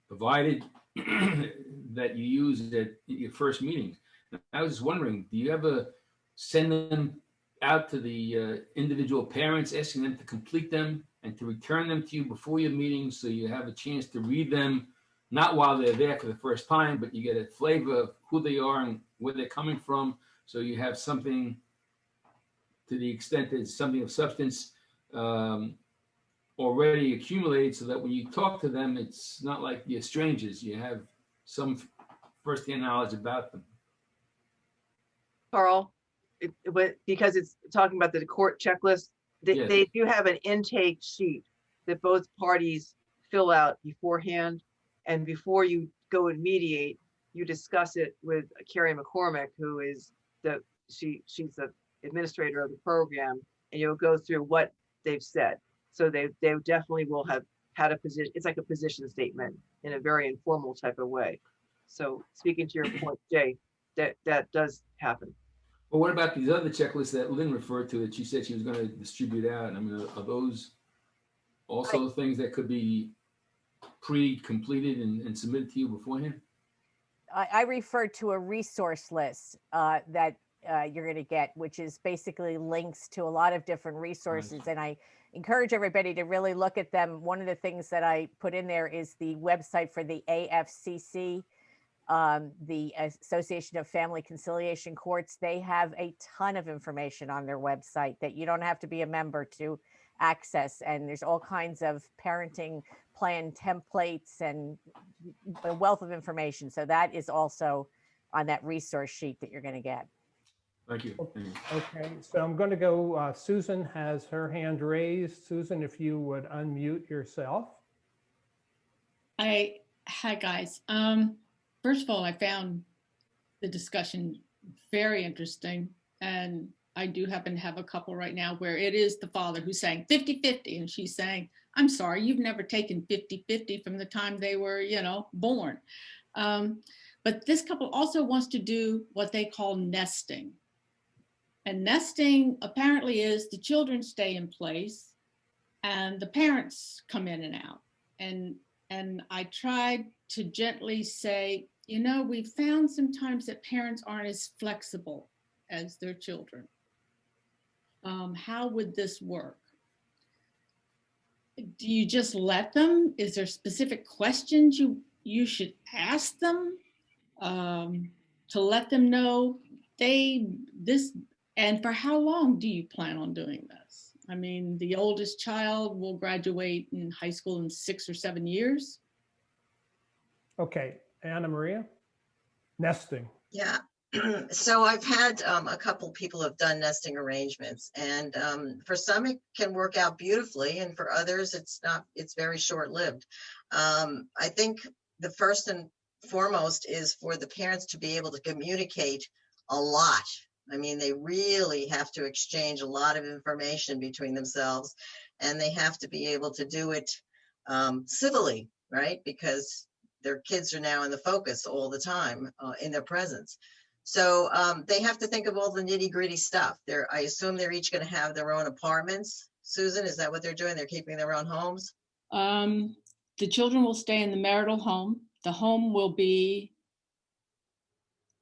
provided that you use at your first meetings. I was just wondering, do you ever send them out to the individual parents, asking them to complete them and to return them to you before your meeting, so you have a chance to read them, not while they're there for the first time, but you get a flavor of who they are and where they're coming from, so you have something, to the extent that it's something of substance, already accumulated, so that when you talk to them, it's not like you're strangers. You have some firsthand knowledge about them. Carl, because it's talking about the court checklist, Yes. they do have an intake sheet that both parties fill out beforehand. And before you go and mediate, you discuss it with Carrie McCormick, who is she's the administrator of the program, and you'll go through what they've said. So they definitely will have had a position. It's like a position statement in a very informal type of way. So speaking to your point, Jay, that does happen. Well, what about these other checklists that Lynn referred to that she said she was going to distribute out? I mean, are those also things that could be pre-completed and submitted to you beforehand? I referred to a resource list that you're going to get, which is basically links to a lot of different resources. And I encourage everybody to really look at them. One of the things that I put in there is the website for the AFCC The Association of Family Conciliation Courts, they have a ton of information on their website that you don't have to be a member to access. And there's all kinds of parenting plan templates and a wealth of information. So that is also on that resource sheet that you're going to get. Thank you. Okay, so I'm going to go, Susan has her hand raised. Susan, if you would unmute yourself. Hi guys. First of all, I found the discussion very interesting, and I do happen to have a couple right now where it is the father who's saying 50-50, and she's saying, I'm sorry, you've never taken 50-50 from the time they were, born. But this couple also wants to do what they call nesting. And nesting apparently is the children stay in place and the parents come in and out. And I tried to gently say, we found sometimes that parents aren't as flexible as their children. How would this work? Do you just let them? Is there specific questions you should ask them to let them know and for how long do you plan on doing this? I mean, the oldest child will graduate in high school in 6 or 7 years. Okay, Anna Maria, nesting. Yeah. So I've had a couple people have done nesting arrangements, and for some it can work out beautifully, and for others it's very short-lived. I think the first and foremost is for the parents to be able to communicate a lot. I mean, they really have to exchange a lot of information between themselves, and they have to be able to do it civilly, right? Because their kids are now in the focus all the time in their presence. So they have to think of all the nitty gritty stuff. I assume they're each going to have their own apartments. Susan, is that what they're doing? They're keeping their own homes? The children will stay in the marital home. The home will be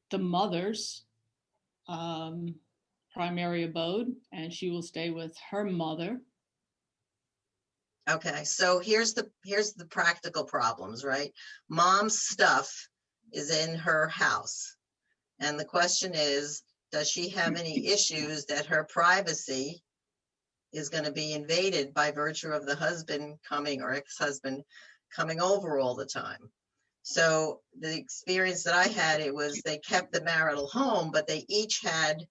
the mother's primary abode, and she will stay with her mother. Okay, so here's the practical problems, right? Mom's stuff is in her house. And the question is, does she have any issues that her privacy is going to be invaded by virtue of the husband coming or ex-husband coming over all the time? So the experience that I had, it was they kept the marital home, but they each had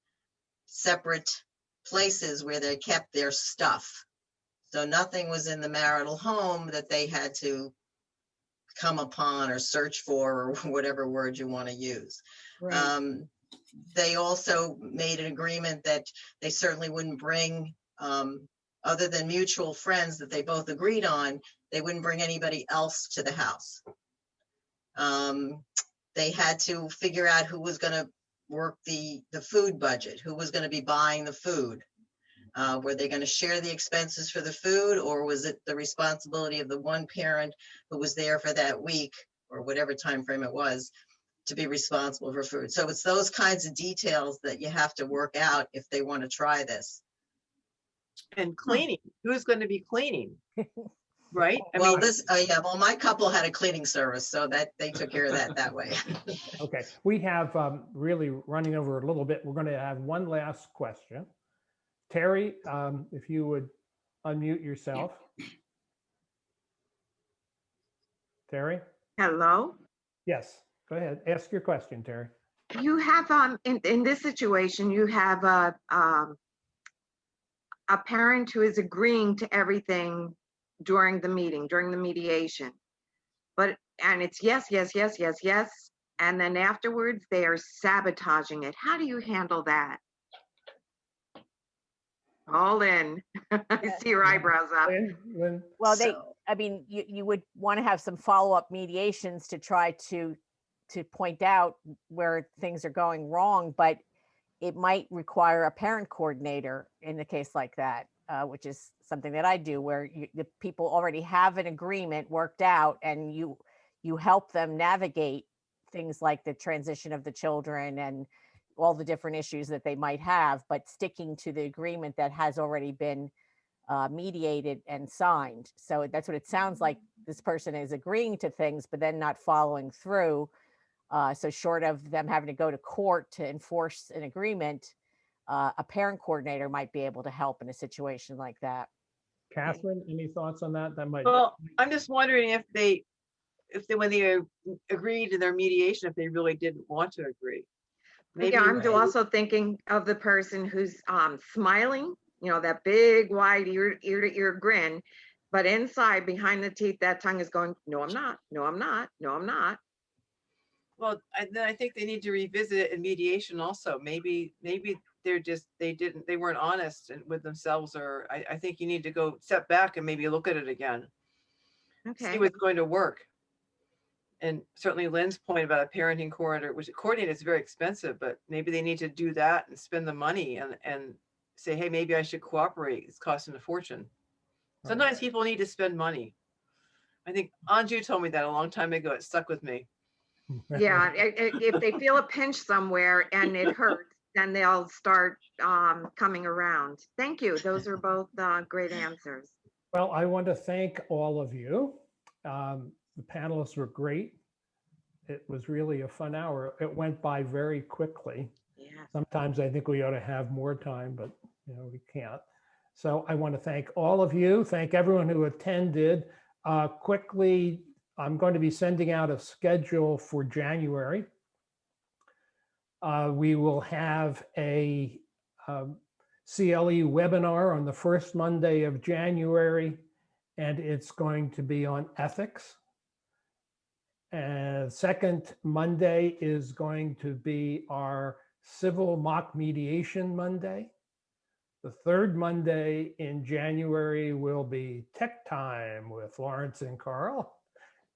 separate places where they kept their stuff. So nothing was in the marital home that they had to come upon or search for, or whatever word you want to use. Right. They also made an agreement that they certainly wouldn't bring, other than mutual friends that they both agreed on, they wouldn't bring anybody else to the house. They had to figure out who was going to work the food budget, who was going to be buying the food. Were they going to share the expenses for the food, or was it the responsibility of the one parent who was there for that week or whatever time frame it was to be responsible for food? So it's those kinds of details that you have to work out if they want to try this. And cleaning, who's going to be cleaning? Right? Well, my couple had a cleaning service, so that they took care of that way. Okay, we have really running over a little bit. We're going to have one last question. Terry, if you would unmute yourself. Terry? Hello. Yes, go ahead. Ask your question, Terry. You have in this situation, you have a parent who is agreeing to everything during the meeting, during the mediation. And it's yes, yes, yes, yes, yes. And then afterwards they are sabotaging it. How do you handle that? All in. I see your eyebrows up. Lynn? Well, So- you would want to have some follow-up mediations to try to point out where things are going wrong, but it might require a parent coordinator in a case like that, which is something that I do, where the people already have an agreement worked out, and you help them navigate things like the transition of the children and all the different issues that they might have, but sticking to the agreement that has already been mediated and signed. So that's what it sounds like. This person is agreeing to things, but then not following through. So short of them having to go to court to enforce an agreement, a parent coordinator might be able to help in a situation like that. Catherine, any thoughts on that? That might. Well, I'm just wondering if they, when they agreed in their mediation, if they really didn't want to agree. Maybe. Yeah, I'm Right. also thinking of the person who's smiling, you know, that big wide ear to ear grin, but inside behind the teeth, that tongue is going, no, I'm not, no, I'm not, no, I'm not. Well, then I think they need to revisit it in mediation also. Maybe they're just, they weren't honest with themselves, or I think you need to go step back and maybe look at it again. See Okay. what's going to work. And certainly Lynn's point about a parenting coordinator, which coordinator is very expensive, but maybe they need to do that and spend the money and say, hey, maybe I should cooperate. It's costing a fortune. Sometimes people need to spend money. I think Anju told me that a long time ago. It stuck with me. Yeah, if they feel a pinch somewhere and it hurts, then they'll start coming around. Thank you. Those are both great answers. Well, I want to thank all of you. The panelists were great. It was really a fun hour. It went by very quickly. Yeah. Sometimes I think we ought to have more time, but we can't. So I want to thank all of you. Thank everyone who attended. Quickly, I'm going to be sending out a schedule for January. We will have a CLE webinar on the first Monday of January, and it's going to be on ethics. And second Monday is going to be our civil mock mediation Monday. The third Monday in January will be tech time with Lawrence and Carl.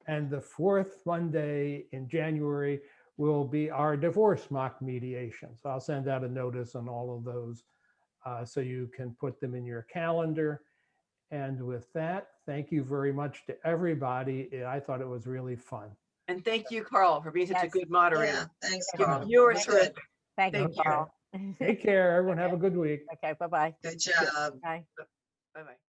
And the fourth Monday in January will be our divorce mock mediation. So I'll send out a notice on all of those so you can put them in your calendar. And with that, thank you very much to everybody. I thought it was really fun. And thank you, Carl, for being such a Yes. good moderator. Yeah, thanks, Thank Carl. You were That's terrific. good. Thank you, Thank you. Carl. Take care, everyone. Have a good week. Okay, bye-bye. Good job. Bye. Bye-bye.